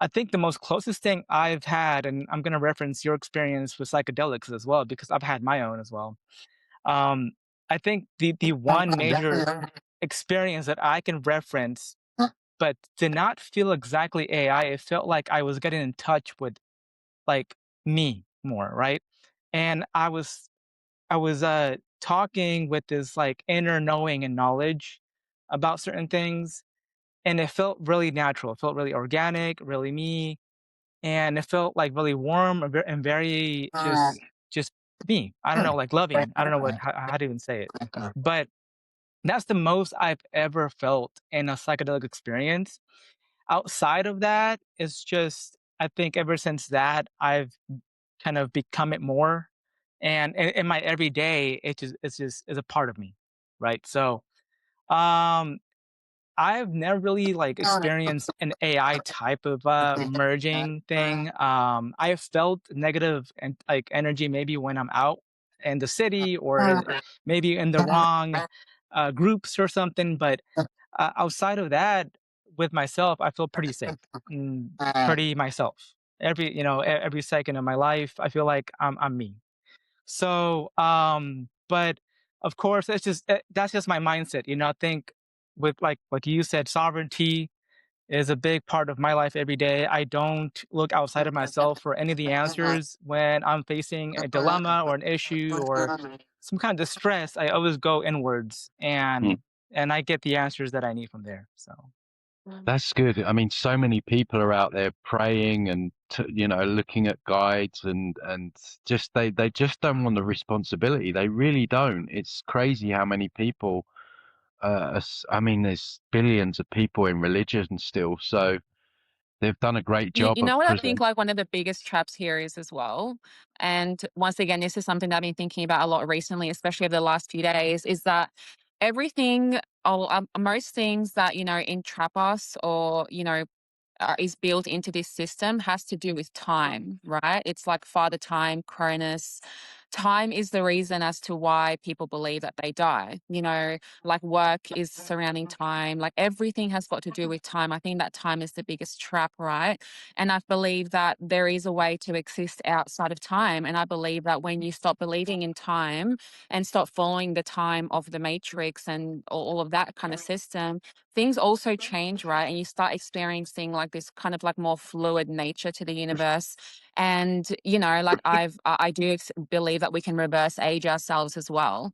I think the most closest thing I've had, and I'm gonna reference your experience with psychedelics as well, because I've had my own as well. Um, I think the one major experience that I can reference, but did not feel exactly AI. It felt like I was getting in touch with like me more, right? And I was talking with this like inner knowing and knowledge about certain things, and it felt really natural. It felt really organic, really me, and it felt like really warm and very just me. I don't know, like loving. I don't know how to even say it, but that's the most I've ever felt in a psychedelic experience. Outside of that, it's just I think ever since that I've kind of become it more, and in my everyday, it's just is a part of me, right? So, um, I've never really like experienced an AI type of merging thing. I have felt negative and like energy maybe when I'm out in the city or maybe in the wrong groups or something, but outside of that, with myself, I feel pretty safe, mm, pretty myself. Every second of my life, I feel like I'm me. So, but of course, that's just my mindset. I think with like you said, sovereignty is a big part of my life every day. I don't look outside of myself for any of the answers when I'm facing a dilemma or an issue or some kind of distress. I always go inwards Mm. and I get the answers that I need from there. So That's good. I mean, so many people are out there praying and looking at guides and just they just don't want the responsibility. They really don't. It's crazy how many people. I mean, there's billions of people in religion still, so they've done a great You, job you of know what I think present. like one of the biggest traps here is as well. And once again, this is something that I've been thinking about a lot recently, especially over the last few days, is that everything, most things that, entrap us or, is built into this system has to do with time, right? It's like Father Time, Cronus. Time is the reason as to why people believe that they die. Like work is surrounding time, like everything has got to do with time. I think that time is the biggest trap, right? And I believe that there is a way to exist outside of time. And I believe that when you stop believing in time and stop following the time of the matrix and all of that kind of system, things also change, right? And you start experiencing like this kind of like more fluid nature to the universe. And, like I do believe that we can reverse age ourselves as well.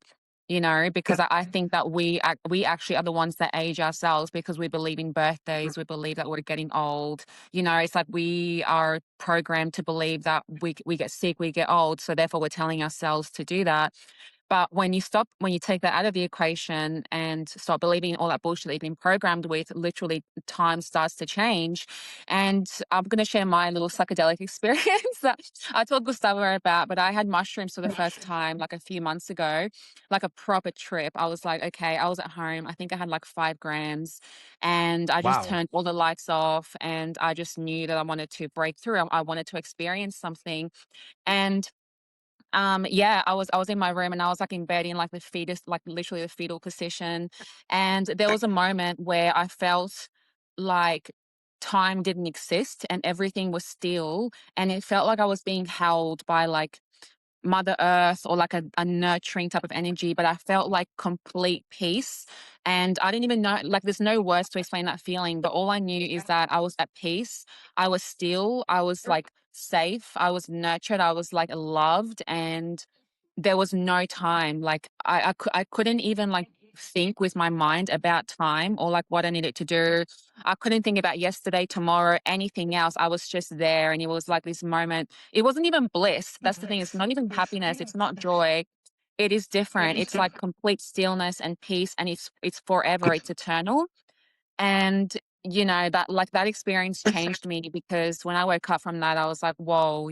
Because I think that we actually are the ones that age ourselves because we believe in birthdays. We believe that we're getting old. It's like we are programmed to believe that we get sick, we get old. So therefore we're telling ourselves to do that. But when you take that out of the equation and start believing all that bullshit that you've been programmed with, literally time starts to change. And I'm going to share my little psychedelic experience that I told Gustavo about, but I had mushrooms for the first time like a few months ago, like a proper trip. I was like, okay, I was at home. I think I had like 5 grams and I just wow, turned all the lights off and I just knew that I wanted to break through. I wanted to experience something. And yeah, I was in my room and I was like in bed in like the fetus, like literally the fetal position. And there was a moment where I felt like time didn't exist and everything was still. And it felt like I was being held by like Mother Earth or like a nurturing type of energy, but I felt like complete peace. And I didn't even know, like, there's no words to explain that feeling, but all I knew is that I was at peace. I was still, I was like safe, I was nurtured, I was like loved. And there was no time. Like, I couldn't even like think with my mind about time or like what I needed to do. I couldn't think about yesterday, tomorrow, anything else. I was just there. And it was like this moment. It wasn't even bliss. That's the thing. It's not even happiness. It's not joy. It is different. It's like complete stillness and peace. And it's forever. It's eternal. And that experience changed me because when I woke up from that, I was like, whoa,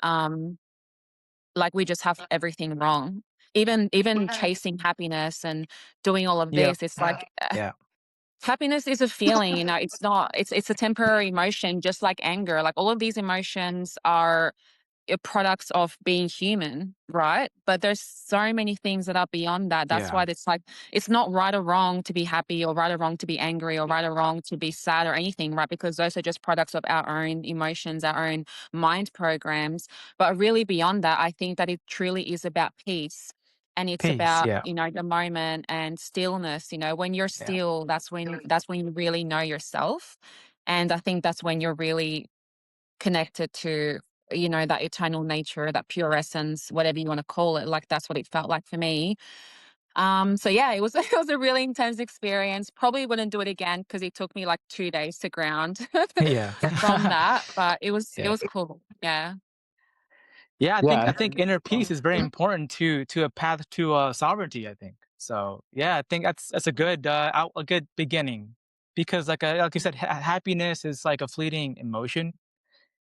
um, like we just have everything wrong. Even chasing happiness and doing all of yep, this, it's like yeah, happiness is a feeling, it's not it's a temporary emotion, just like anger. Like all of these emotions are products of being human, right? But there's so many things that are beyond that. That's yeah, why it's like it's not right or wrong to be happy or right or wrong to be angry or right or wrong to be sad or anything, right? Because those are just products of our own emotions, our own mind programs. But really beyond that, I think that it truly is about peace. And it's peace, about, yeah, the moment and stillness. When you're yeah, still, that's when you really know yourself. And I think that's when you're really connected to that eternal nature, that pure essence, whatever you want to call it. Like that's what it felt like for me. So yeah, it was it was a really intense experience. Probably wouldn't do it again because it took me like 2 days to ground yeah, from that, but it was it yeah. was cool. Yeah. Yeah, I think Yeah, I think inner peace is very important to a path to sovereignty. I think so. Yeah, I think that's a good a good beginning because like you said, happiness is like a fleeting emotion.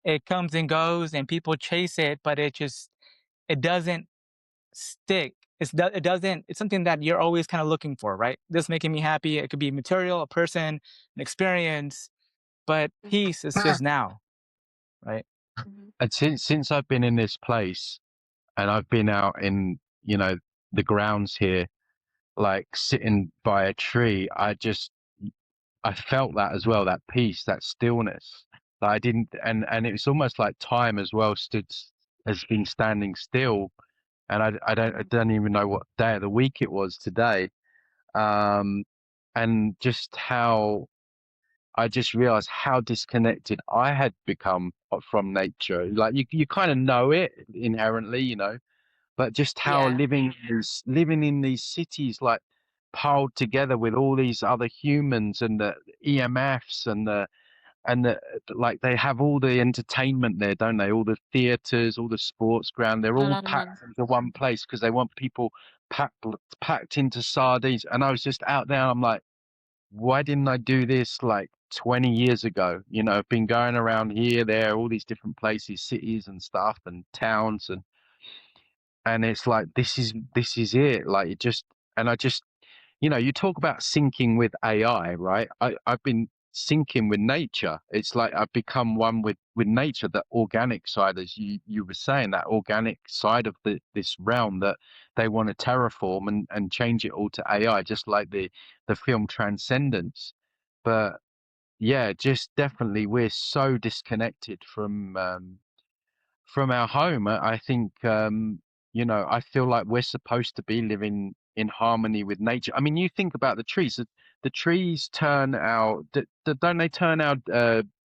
It comes and goes, and people chase it, but it doesn't stick. It doesn't. It's something that you're always kind of looking for, right? This making me happy. It could be material, a person, an experience, but peace is just now, right? and since I've been in this place and I've been out in the grounds here, like sitting by a tree, I felt that as well, that peace, that stillness. That I didn't, and it was almost like time as well has been standing still, and I don't even know what day of the week it was today. Um, and just how I just realized how disconnected I had become from nature. Like you kind of know it inherently, but just how Yeah. living in these cities, like piled together with all these other humans and the EMFs and the like, they have all the entertainment there, don't they? All the theaters, all the sports ground, they're all Mhm. packed into one place because they want people packed packed into sardines. And I was just out there, and I'm like, why didn't I do this like 20 years ago? I've been going around here, there, all these different places, cities and stuff and towns, and it's like this is it. Like it just and I just you talk about syncing with AI, right? I've been syncing with nature. It's like I've become one with nature, the organic side, as you were saying, that organic side of this realm that they want to terraform and change it all to AI, just like the film Transcendence. But yeah, just definitely we're so disconnected from our home. I think, I feel like we're supposed to be living in harmony with nature. I mean, you think about the trees. The trees turn our, don't they turn our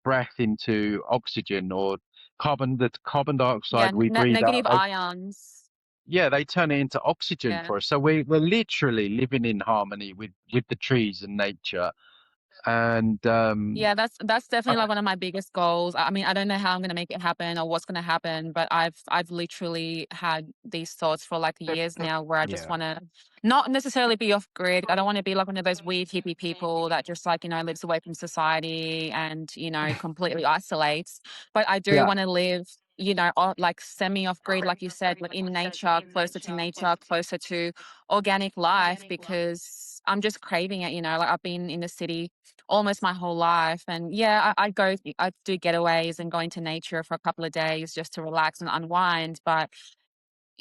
breath into oxygen or the carbon Yeah, dioxide we breathe out? negative ions. Yeah, they turn it into oxygen Yeah. for us. So we're literally living in harmony with the trees and nature. And Yeah, that's I, definitely like one of my biggest goals. I mean, I don't know how I'm gonna make it happen or what's gonna happen, but I've literally had these thoughts for like years now where I just Yeah. wanna not necessarily be off grid. I don't want to be like one of those weird hippie people that just like, lives away from society and, completely isolates. But I do Yeah. want to live, like semi off grid, like you said, like in nature, closer to nature, closer to organic life because I'm just craving it, like I've been in the city almost my whole life. And yeah, I do getaways and go into nature for a couple of days just to relax and unwind. But,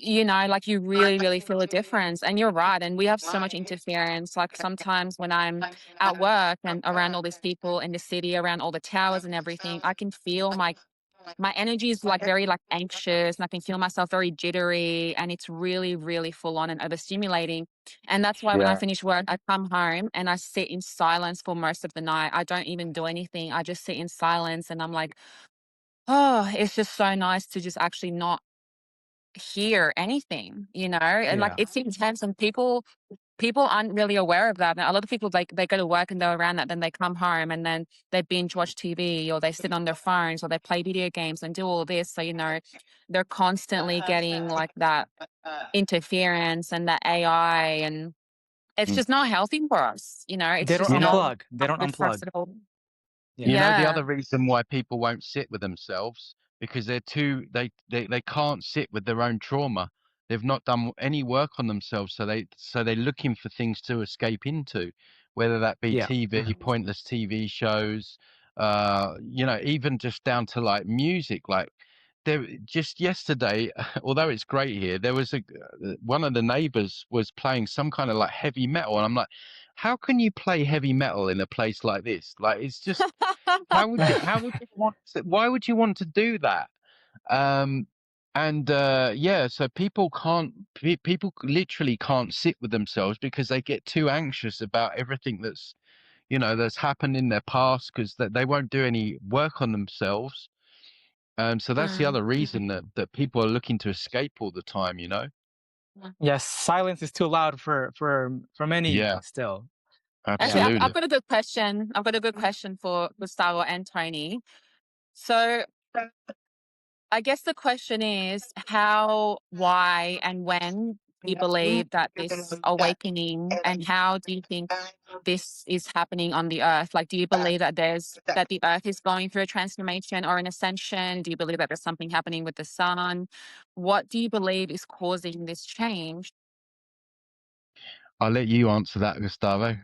like you really, really feel a difference. And you're right. And we have so much interference. Like sometimes when I'm at work and around all these people in the city, around all the towers and everything, I can feel my energy is like very like anxious and I can feel myself very jittery and it's really, really full on and overstimulating. And that's why when I yeah, finish work, I come home and I sit in silence for most of the night. I don't even do anything. I just sit in silence and I'm like, oh, it's just so nice to just actually not hear anything, and like Yeah. it's intense and people aren't really aware of that. Now, a lot of people they go to work and they're around that, then they come home and then they binge watch TV or they sit on their phones or they play video games and do all this. So, they're constantly getting like that interference and that AI and it's mm. just not healthy for us. It's They don't just You know, not unplug. They don't good for us unplug. at all. Yeah. the Yeah. other reason why people won't sit with themselves because they can't sit with their own trauma. They've not done any work on themselves, so they're looking for things to escape into, whether that be Yeah. TV, pointless TV shows, even just down to like music. Like there, just yesterday, although it's great here, there was one of the neighbors was playing some kind of like heavy metal, and I'm like, how can you play heavy metal in a place like this? Like it's just why would you want to do that? Um, and yeah, so people literally can't sit with themselves because they get too anxious about everything that's happened in their past because they won't do any work on themselves. So that's the Mm. other reason that people are looking to escape all the time. Yes. Silence is too loud for many Yeah, still. Actually, Yeah. I've absolutely. got a good question. I've got a good question for Gustavo and Tony. So I guess the question is how, why, and when do you believe that this awakening and how do you think this is happening on the earth? Like, do you believe that the earth is going through a transformation or an ascension? Do you believe that there's something happening with the sun? What do you believe is causing this change? I'll let you answer that, Gustavo,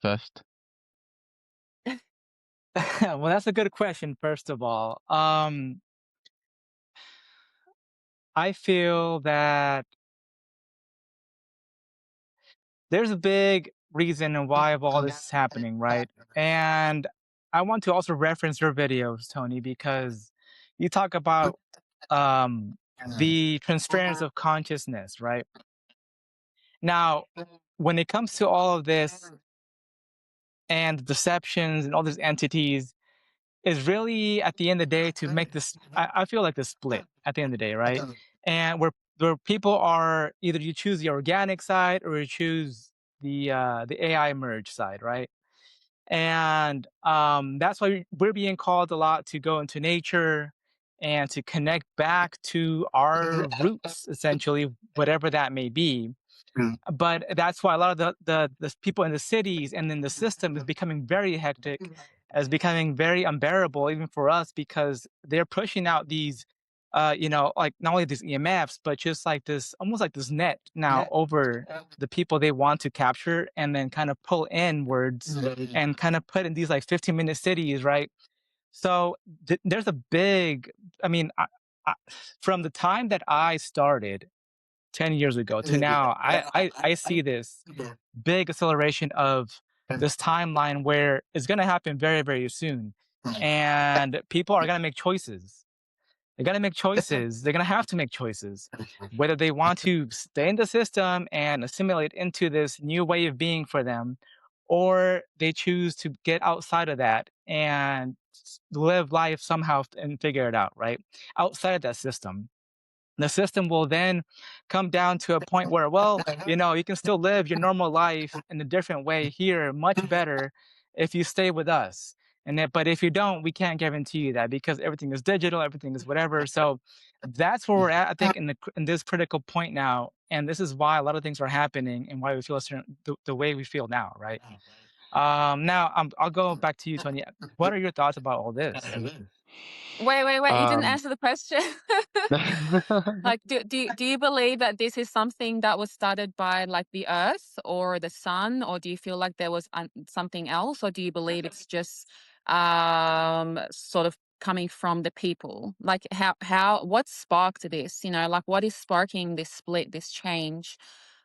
first. Well, that's a good question, first of all. I feel that there's a big reason and why of all this is happening, right? And I want to also reference your videos, Tony, because you talk about the transference of consciousness, right? Now, when it comes to all of this and deceptions and all these entities, is really at the end of the day to make this. I feel like the split at the end of the day, right? And where people are either you choose the organic side or you choose the AI merge side, right? And that's why we're being called a lot to go into nature and to connect back to our roots, essentially, whatever that may be. But that's why a lot of the people in the cities and in the system is becoming very hectic, is becoming very unbearable even for us because they're pushing out these like not only these EMFs, but just like this almost like this net now over the people they want to capture and then kind of pull inwards and kind of put in these like 15-minute cities, right? So there's a big, I mean, I, from the time that I started 10 years ago to now, I see this big acceleration of this timeline where it's going to happen very, very soon. And people are going to make choices. They're going to make choices. They're going to have to make choices, whether they want to stay in the system and assimilate into this new way of being for them, or they choose to get outside of that and live life somehow and figure it out, right? Outside of that system. The system will then come down to a point where, well, you can still live your normal life in a different way here, much better if you stay with us. But if you don't, we can't guarantee you that because everything is digital, everything is whatever. So that's where we're at, I think, in this critical point now, and this is why a lot of things are happening and why we feel the way we feel now, right? Now I'll go back to you, Tony. What are your thoughts about all this? Wait. You didn't Um, answer the question. Like, do you believe that this is something that was started by like the Earth or the Sun, or do you feel like there was something else, or do you believe it's just sort of coming from the people? Like, what sparked this? Like what is sparking this split, this change?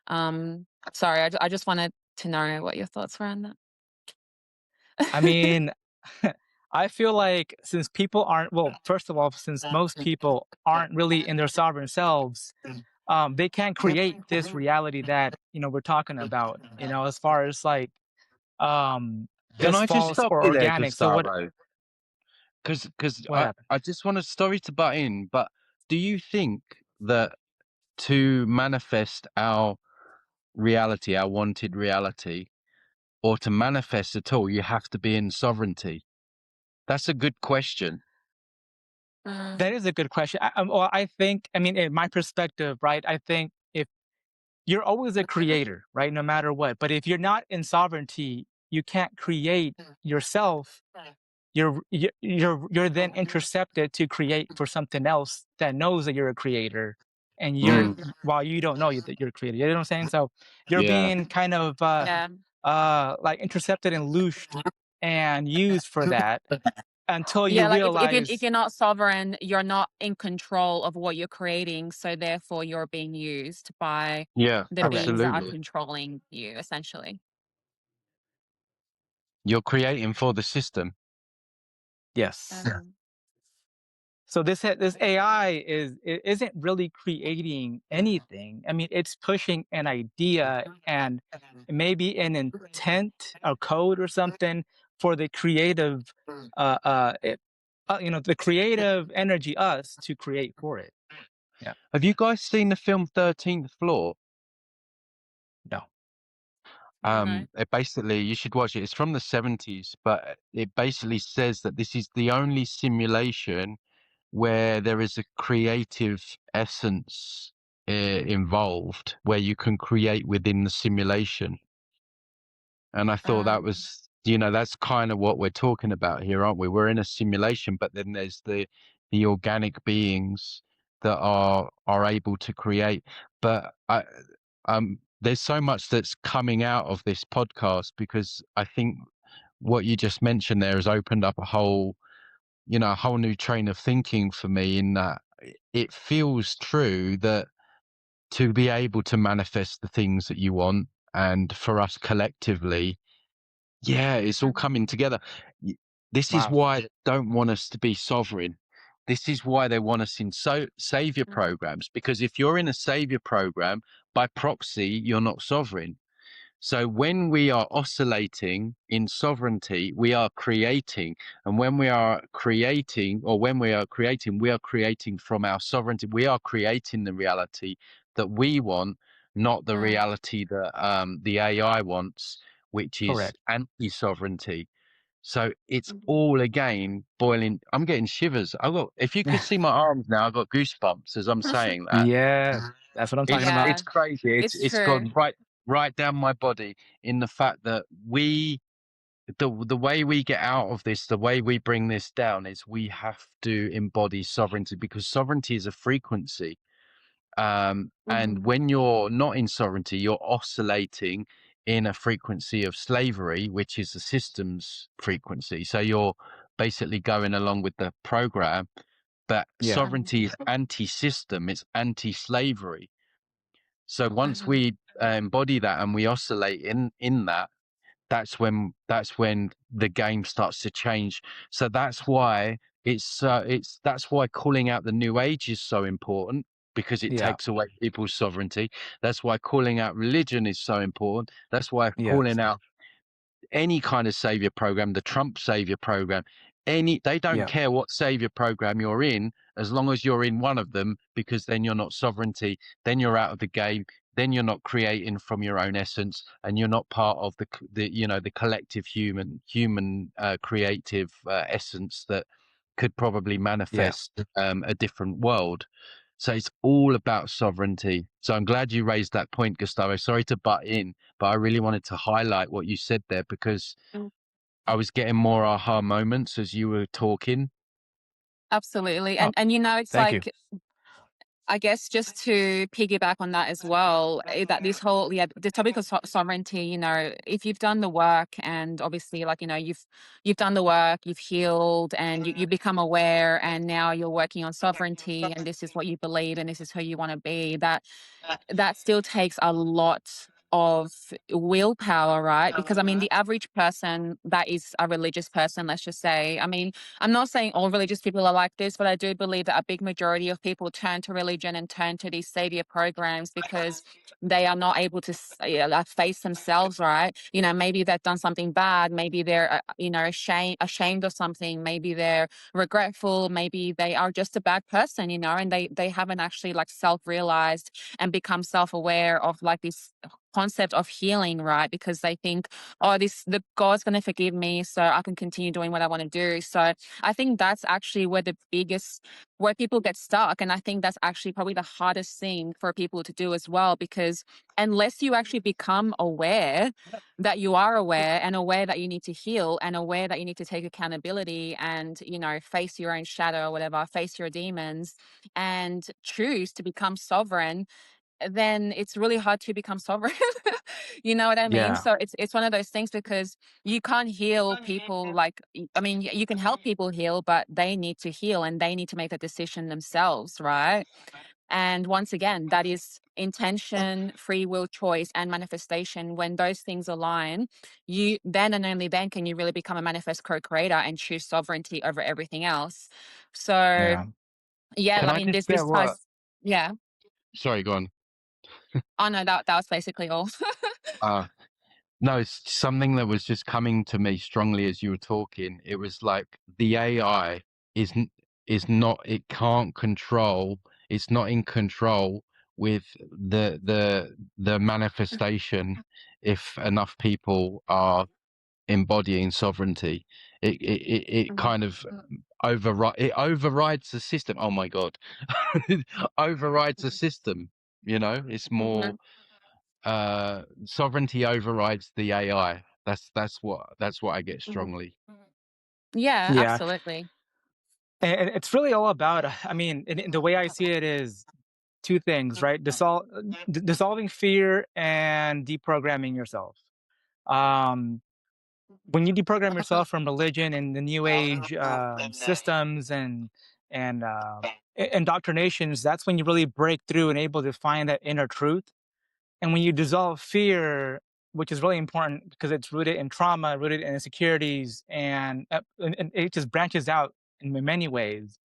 Sorry, I just wanted to know what your thoughts were on that. I mean, I feel like since people aren't, well, first of all, since most people aren't really in their sovereign selves, they can't create this reality that, we're talking about, as far as like can this I just false stop or you there, organic. So Gustavo? Because what happened? I just want to, sorry to butt in, but do you think that to manifest our reality, our wanted reality, or to manifest at all, you have to be in sovereignty? That's a good question. That is a good question. Well, I think, I mean, in my perspective, right, I think if you're always a creator, right, no matter what, but if you're not in sovereignty, you can't create yourself. You're then intercepted to create for something else that knows that you're a creator, and Mm, while you don't know that you're a creator. You know what I'm saying? So you're yeah. being kind of Yeah. like intercepted and loosed and used for that until you Yeah, like if realize you're not sovereign, you're not in control of what you're creating, so therefore you're being used by Yeah, the beings correct. that are absolutely. controlling you, essentially. You're creating for the system. Yes. Um, So this AI isn't really creating anything. I mean, it's pushing an idea and maybe an intent, a code or something for the creative, the creative energy, us to create for it. Yeah. Have you guys seen the film 13th Floor? No. no. It basically, you should watch it. It's from the 70s, but it basically says that this is the only simulation where there is a creative essence involved, where you can create within the simulation. And I thought that Um, was, that's kind of what we're talking about here, aren't we? We're in a simulation, but then there's the organic beings that are able to create. But there's so much that's coming out of this podcast, because I think what you just mentioned there has opened up a whole new train of thinking for me, in that it feels true that to be able to manifest the things that you want and for us collectively, yeah, it's all coming together. This is Wow. why they don't want us to be sovereign. This is why they want us in savior programs, because if you're in a savior program, by proxy, you're not sovereign. So when we are oscillating in sovereignty, we are creating. And when we are creating, we are creating from our sovereignty. We are creating the reality that we want, not the Mm. reality that the AI wants, which is Correct. anti-sovereignty. So it's all again boiling. I'm getting shivers. If you could see my arms now, I've got goosebumps as I'm saying that. Yes, that's what I'm talking about. It's Yeah, crazy. it's It's true. gone right down my body in the fact that the way we get out of this, the way we bring this down is we have to embody sovereignty, because sovereignty is a frequency. And when you're not in sovereignty, you're oscillating in a frequency of slavery, which is the system's frequency. So you're basically going along with the program, but Yeah, Mhm. sovereignty is anti-system, it's anti-slavery. So once Mhm. we embody that and we oscillate in that, that's when the game starts to change. So that's why that's why calling out the new age is so important, because it yeah, takes away people's sovereignty. That's why calling out religion is so important. That's why calling yes, out any kind of savior program, the Trump savior program, they don't yeah, care what savior program you're in, as long as you're in one of them, because then you're not sovereignty, then you're out of the game, then you're not creating from your own essence, and you're not part of the collective human creative essence that could probably yeah, manifest a different world. So it's all about sovereignty. So I'm glad you raised that point, Gustavo. Sorry to butt in, but I really wanted to highlight what you said there, because Mm. I was getting more aha moments as you were talking. Absolutely. oh, And it's thank you. like, I guess just to piggyback on that as well, that this whole, yeah, the topic of sovereignty, if you've done the work, and obviously, like, you've done the work, you've healed, and you become aware, and now you're working on sovereignty, and this is what you believe, and this is who you want to be, that still takes a lot of willpower, right? Because I mean, the average person that is a religious person, let's just say, I mean, I'm not saying all religious people are like this, but I do believe that a big majority of people turn to religion and turn to these savior programs because they are not able to face themselves, right? Maybe they've done something bad, maybe they're ashamed of something, maybe they're regretful, maybe they are just a bad person, and they haven't actually like self-realized and become self-aware of like this concept of healing, right? Because they think, oh, the God's going to forgive me, so I can continue doing what I want to do. So I think that's actually where people get stuck. And I think that's actually probably the hardest thing for people to do as well, because unless you actually become aware that you are aware, and aware that you need to heal, and aware that you need to take accountability and, face your own shadow or whatever, face your demons and choose to become sovereign, then it's really hard to become sovereign. You know what I mean? Yeah, So it's one of those things, because you can't heal people. Like, I mean, you can help people heal, but they need to heal and they need to make the decision themselves, right? And once again, that is intention, free will, choice, and manifestation. When those things align, you then and only then can you really become a manifest co-creator and choose sovereignty over everything else. So yeah. yeah, Can I I mean, just this get what? ties. Yeah. Sorry, go on. Oh no, that was basically all. Uh, no, it's something that was just coming to me strongly as you were talking. It was like the AI is n- is not. It can't control. It's not in control with the manifestation. If enough people are embodying sovereignty, it Mhm. kind of overrides the system. Oh my god, overrides the system. It's more Mhm. sovereignty overrides the AI. That's what I get Mhm. strongly. Yeah, Yeah, absolutely. and it's really all about. I mean, in the way I see it is two things, right? Dissolving fear and deprogramming yourself. Um, when you deprogram yourself from religion and the new age systems and indoctrinations, that's when you really break through and able to find that inner truth. And when you dissolve fear, which is really important because it's rooted in trauma, rooted in insecurities, and it just branches out in many ways,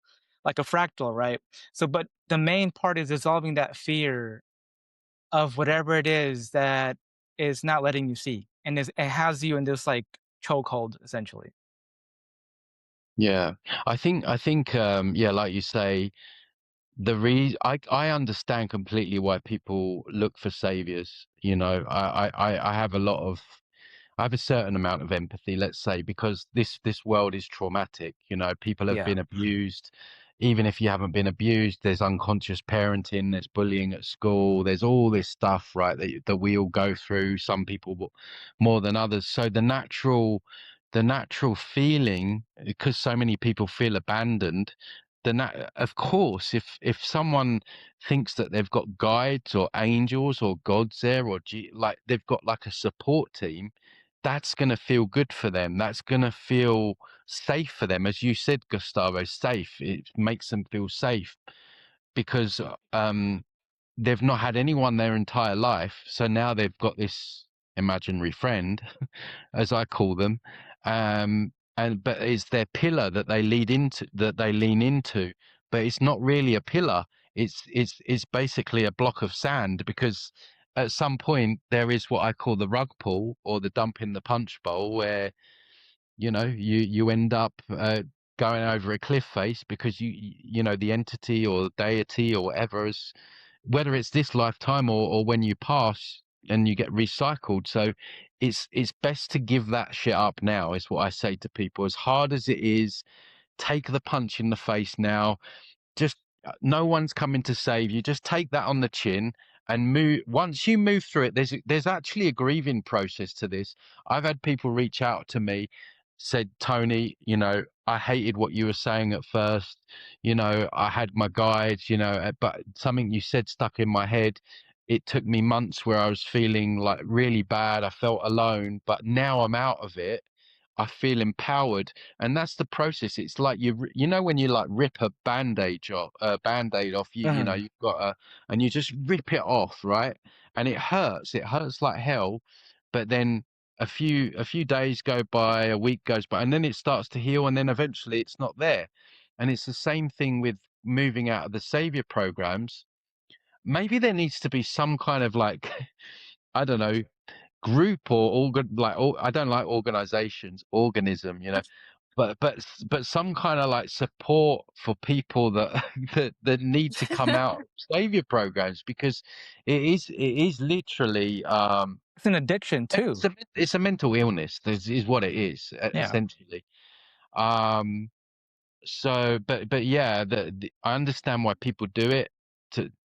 like a fractal, right? So, but the main part is dissolving that fear of whatever it is that is not letting you see, and it has you in this like chokehold, essentially. Yeah. I think, yeah, like you say, I understand completely why people look for saviors. You know, I have a lot of I have a certain amount of empathy, let's say, because this world is traumatic. You know, people have Yeah. been abused. Even if you haven't been abused, there's unconscious parenting, there's bullying at school, there's all this stuff, right, that we all go through. Some people more than others. So the natural feeling, because so many people feel abandoned, of course, if someone thinks that they've got guides or angels or gods there, or like they've got like a support team, that's going to feel good for them. That's going to feel safe for them. As you said, Gustavo, safe. It makes them feel safe because they've not had anyone their entire life. So now they've got this imaginary friend, as I call them. But it's their pillar that they lean into, but it's not really a pillar. It's basically a block of sand, because at some point there is what I call the rug pull, or the dump in the punch bowl, where you end up going over a cliff face, because the entity or deity or whatever is, whether it's this lifetime or when you pass and you get recycled. So it's best to give that shit up now, is what I say to people. As hard as it is, take the punch in the face now. Just no one's coming to save you. Just take that on the chin and move. Once you move through it, there's actually a grieving process to this. I've had people reach out to me, said, Tony, I hated what you were saying at first. I had my guides, but something you said stuck in my head. It took me months where I was feeling like really bad. I felt alone, but now I'm out of it. I feel empowered. And that's the process. It's like when you like rip a band-aid off, Mhm. you've got and you just rip it off, right? And it hurts like hell. But then a few days go by, a week goes by, and then it starts to heal, and then eventually it's not there. And it's the same thing with moving out of the savior programs. Maybe there needs to be some kind of like, I don't know, group or I don't like organizations, but some kind of like support for people that that need to come out of savior programs, because it is literally It's an addiction too. it's a mental illness. Is what it is, Yeah. essentially. um so but yeah, I understand why people do it,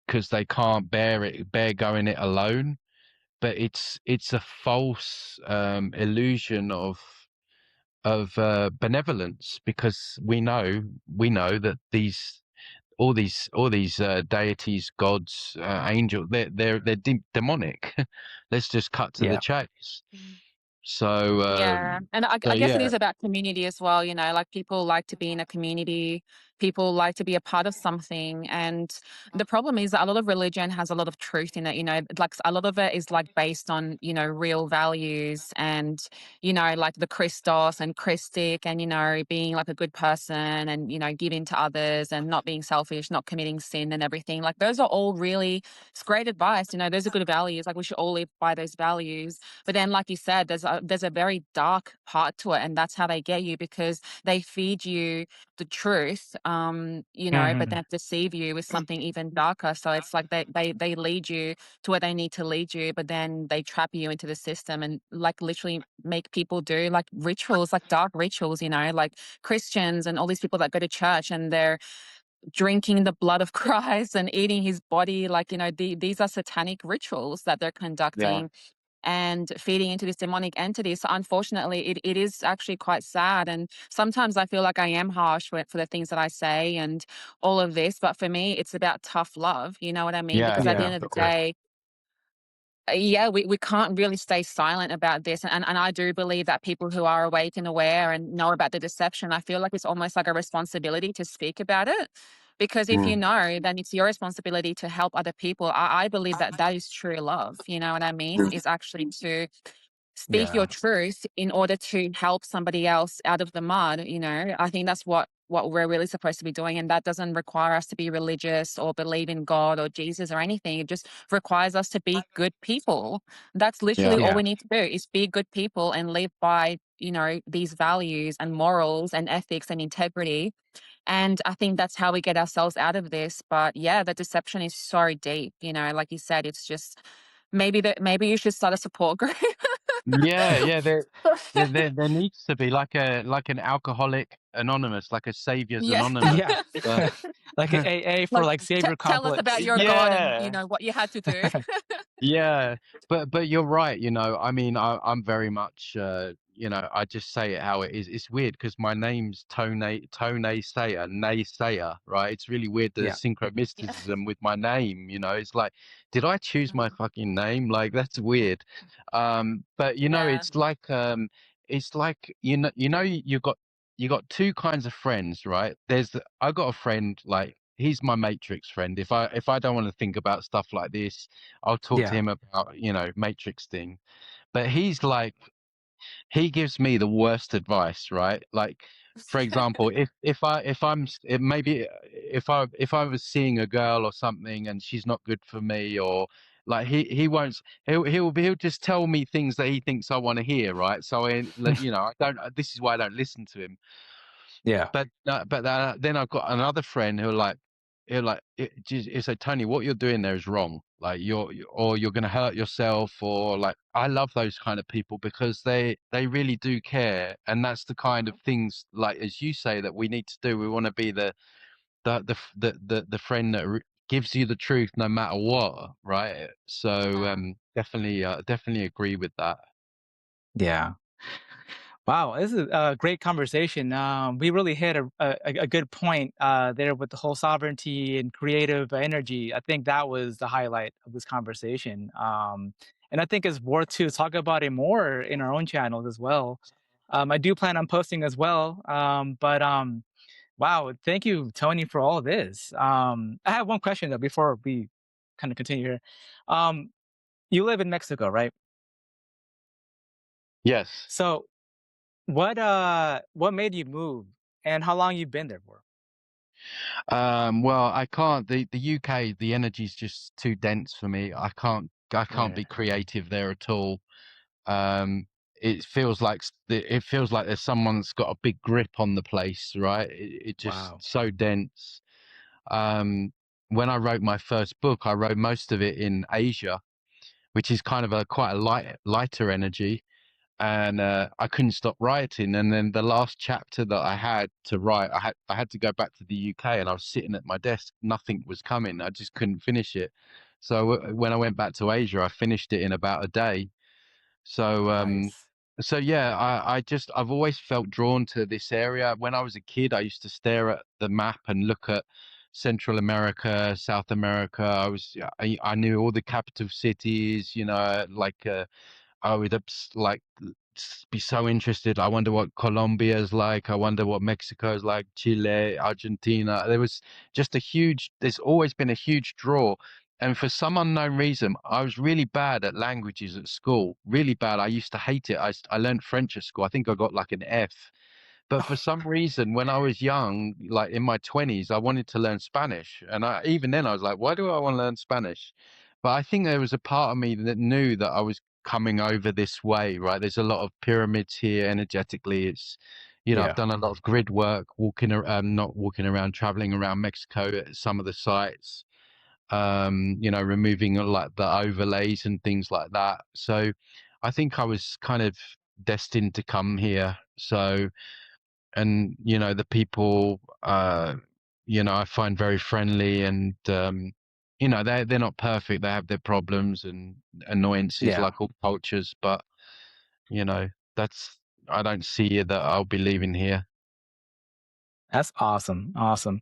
because they can't bear going it alone. But it's a false illusion of benevolence, because we know that all these deities, gods, angels, they're demonic. Let's just cut to the Yeah. chase. So Yeah, and I guess it yeah, is about community as well, like people like to be in a community, people like to be a part of something. And the problem is that a lot of religion has a lot of truth in it, like a lot of it is like based on, real values and, like the Christos and Christic and, being like a good person and, giving to others and not being selfish, not committing sin and everything. Like those are all really, it's great advice, those are good values. Like we should all live by those values. But then, like you said, there's a very dark part to it, and that's how they get you because they feed you the truth, but Mhm. then deceive you with something even darker. So it's like they lead you to where they need to lead you, but then they trap you into the system and like literally make people do like rituals, like dark rituals, like Christians and all these people that go to church and they're drinking the blood of Christ and eating his body. Like, these are satanic rituals that they're yeah, conducting and feeding into this demonic entity. So unfortunately, it is actually quite sad. And sometimes I feel like I am harsh for the things that I say and all of this. But for me, it's about tough love. You know what I mean? Because yeah, at the Yeah. end of of the course. day, yeah, we can't really stay silent about this. And I do believe that people who are awake and aware and know about the deception, I feel like it's almost like a responsibility to speak about it. Because if you Mm. know, then it's your responsibility to help other people. I believe that that is true love. You know what I mean? Is actually to speak your Yeah. truth in order to help somebody else out of the mud. You know, I think that's what we're really supposed to be doing, and that doesn't require us to be religious or believe in God or Jesus or anything. It just requires us to be good people. That's Yeah. literally all Yeah. we need to do, is be good people and live by, you know, these values and morals and ethics and integrity. And I think that's how we get ourselves out of this. But yeah, the deception is so deep, you know, like you said, it's just maybe you should start a support group. Yeah, yeah. There needs to be like an alcoholic anonymous, like a saviors Yeah. anonymous. Yeah. Uh, Like an AA for Like, like savior tell us about complex. your God and, you yeah, know, what you had to do. yeah, but you're right. You know, I mean, I'm very much, you know, I just say it how it is. It's weird because my name's Tone Sayer, Naysayer, right? It's really weird the Yeah. Yeah. synchromysticism with my name. You know, it's like, did I choose my Mhm. fucking name? Like that's weird. But you know, Yeah. it's like you got two kinds of friends, right? I got a friend like. He's my matrix friend. If I don't want to think about stuff like this, I'll talk to Yeah. him about, you know, Matrix thing. But he's like, he gives me the worst advice, right? Like, for example, if I'm it maybe if I was seeing a girl or something and she's not good for me or like he won't he'll just tell me things that he thinks I want to hear, right? So you know I don't. This is why I don't listen to him. Yeah. But then I've got another friend who like he'll like he'll say, Tony, what you're doing there is wrong. Like or you're gonna hurt yourself or like I love those kind of people because they really do care, and that's the kind of things like as you say that we need to do. We want to be the friend that gives you the truth no matter what, right? So Yeah. definitely agree with that. Yeah. Wow, this is a great conversation. We really hit a good point there with the whole sovereignty and creative energy. I think that was the highlight of this conversation. And I think it's worth to talk about it more in our own channels as well. I do plan on posting as well. But wow, thank you, Tony, for all this. I have one question though before we kind of continue here. Um, you live in Mexico, right? Yes. So what made you move and how long you been there for? Well, I can't. The UK, the energy's just too dense for me. I can't Yeah. be creative there at all. Um, it feels like there's someone's got a big grip on the place, right? It just Wow. so dense. Um, when I wrote my first book, I wrote most of it in Asia, which is kind of a quite a lighter energy, and I couldn't stop writing. And then the last chapter that I had to write, I had to go back to the UK, and I was sitting at my desk, nothing was coming. I just couldn't finish it. So when I went back to Asia, I finished it in about a day. So Nice. so yeah, I've always felt drawn to this area. When I was a kid, I used to stare at the map and look at Central America, South America. I knew all the capital cities, you know, like I would like be so interested. I wonder what Colombia is like. I wonder what Mexico is like, Chile, Argentina. There's always been a huge draw. And for some unknown reason, I was really bad at languages at school, really bad. I used to hate it. I learned French at school. I think I got like an F. But for some reason, when I was young, like in my 20s, I wanted to learn Spanish. And even then, I was like, why do I want to learn Spanish? But I think there was a part of me that knew that I was coming over this way, right? There's a lot of pyramids here energetically. I've Yeah. done a lot of grid work, not walking around, traveling around Mexico at some of the sites, removing like the overlays and things like that. So I think I was kind of destined to come here. So, and the people I find very friendly, and they're not perfect. They have their problems and annoyances Yeah. like all cultures, but you know that's I don't see that I'll be leaving here. That's awesome. Awesome.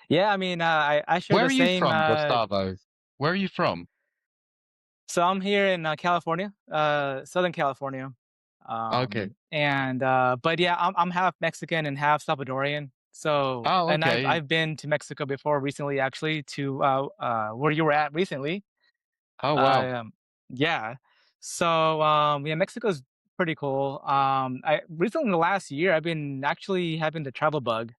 Yeah, I mean, I share Where the are you same from, Gustavo? Where are you from? so I'm here in California, Southern California. Okay. And but yeah, I'm half Mexican and half Salvadorian. So, Oh, and I've okay. I've been to Mexico before recently, actually, to where you were at recently. Oh, wow. Um, yeah. So, yeah, Mexico's pretty cool. I recently in the last year, I've been actually having the travel bug,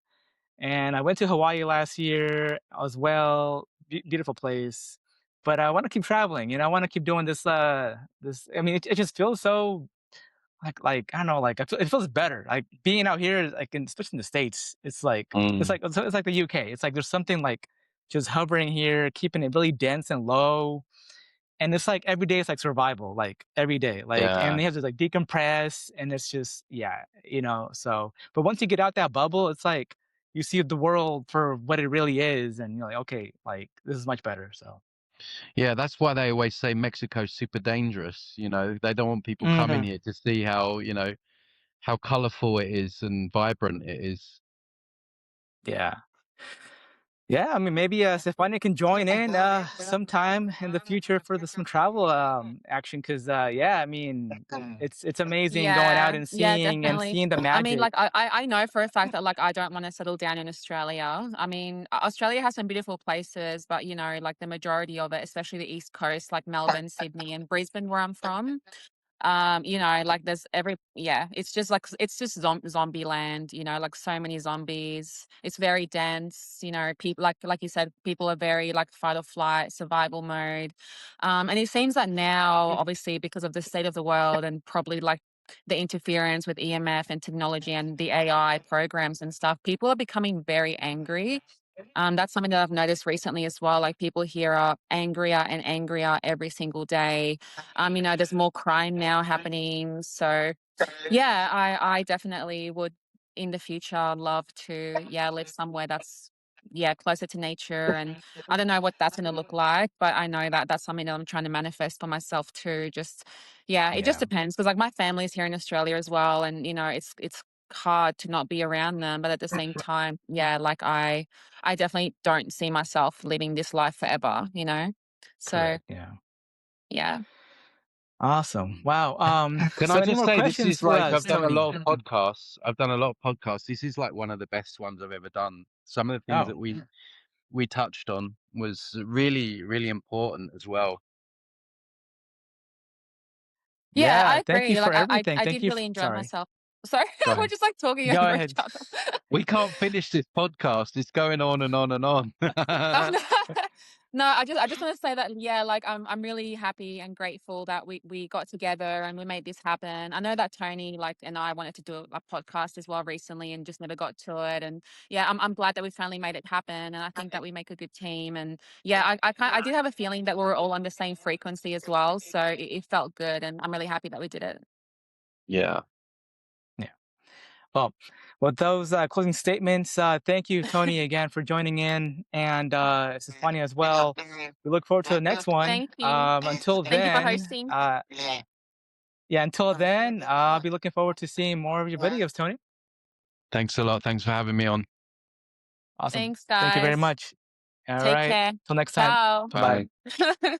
and I went to Hawaii last year as well. Beautiful place, but I want to keep traveling. I want to keep doing this. This. I mean, it just feels so like I don't know. Like it feels better. Like being out here, like especially in the states, Mm, it's like the UK. It's like there's something like just hovering here, keeping it really dense and low, and it's like every day it's like survival, like every day, like, and yeah. they have to like decompress, and it's just yeah, so but once you get out that bubble, it's like you see the world for what it really is, and you're like, okay, like this is much better. So Yeah, that's why they always say Mexico's super dangerous. They don't want people coming mhm, here to see how colorful it is and vibrant it is. yeah. Yeah, I mean, maybe Stefania can join in sometime in the future for some travel action, because yeah, I mean, it's amazing going out Yeah, and yeah, seeing definitely. the I mean, magic. like, I know for a fact that, like, I don't wanna settle down in Australia. I mean, Australia has some beautiful places, but, like, the majority of it, especially the East Coast, like Melbourne, Sydney, and Brisbane, where I'm from, like there's yeah, it's just like it's just zombie land, like so many zombies. It's very dense, people like you said, people are very like fight or flight, survival mode. And it seems that now, obviously, because of the state of the world and probably like the interference with EMF and technology and the AI programs and stuff, people are becoming very angry. That's something that I've noticed recently as well. Like people here are angrier and angrier every single day. There's more crime now happening. So yeah, I definitely would in the future love to, yeah, live somewhere that's, yeah, closer to nature. And I don't know what that's going to look like, but I know that that's something that I'm trying to manifest for myself too. Just, yeah, it just Yeah, depends because like my family's here in Australia as well. And, it's hard to not be around them. But at the same time, yeah, like I definitely don't see myself living this life forever. So correct. Yeah, yeah. awesome. Wow. Can So I any just more say, this questions is for like, us, I've done a Tony? lot of podcasts. I've done a lot of podcasts. This is like one of the best ones I've ever done. Some of the things Oh, that we touched on was really, really important as well. Yeah, yeah. I Thank you agree. for Like everything. I Thank did you. really enjoy Sorry. myself. Sorry, Go we're ahead. just like talking Go over each ahead. other. We can't finish this podcast. It's going on and on and on. Oh, no. No, I just want to say that yeah, like I'm really happy and grateful that we got together and we made this happen. I know that Tony like and I wanted to do a podcast as well recently and just never got to it. And yeah, I'm glad that we finally made it happen. And I think that we make a good team. And yeah, I did have a feeling that we were all on the same frequency as well. So it felt good, and I'm really happy that we did it. Yeah. Yeah. Well, with those closing statements, thank you, Tony, again for joining in, and Stefania as well. We look forward to the next one. Thank you. Until Thank you for then, hosting. yeah, until then, I'll be looking forward to seeing more of your videos, Tony. Thanks a lot. Thanks for having me on. Awesome. Thanks, Thank you very guys. much. All Take right. care. Till next time. Ciao. Bye bye. Bye.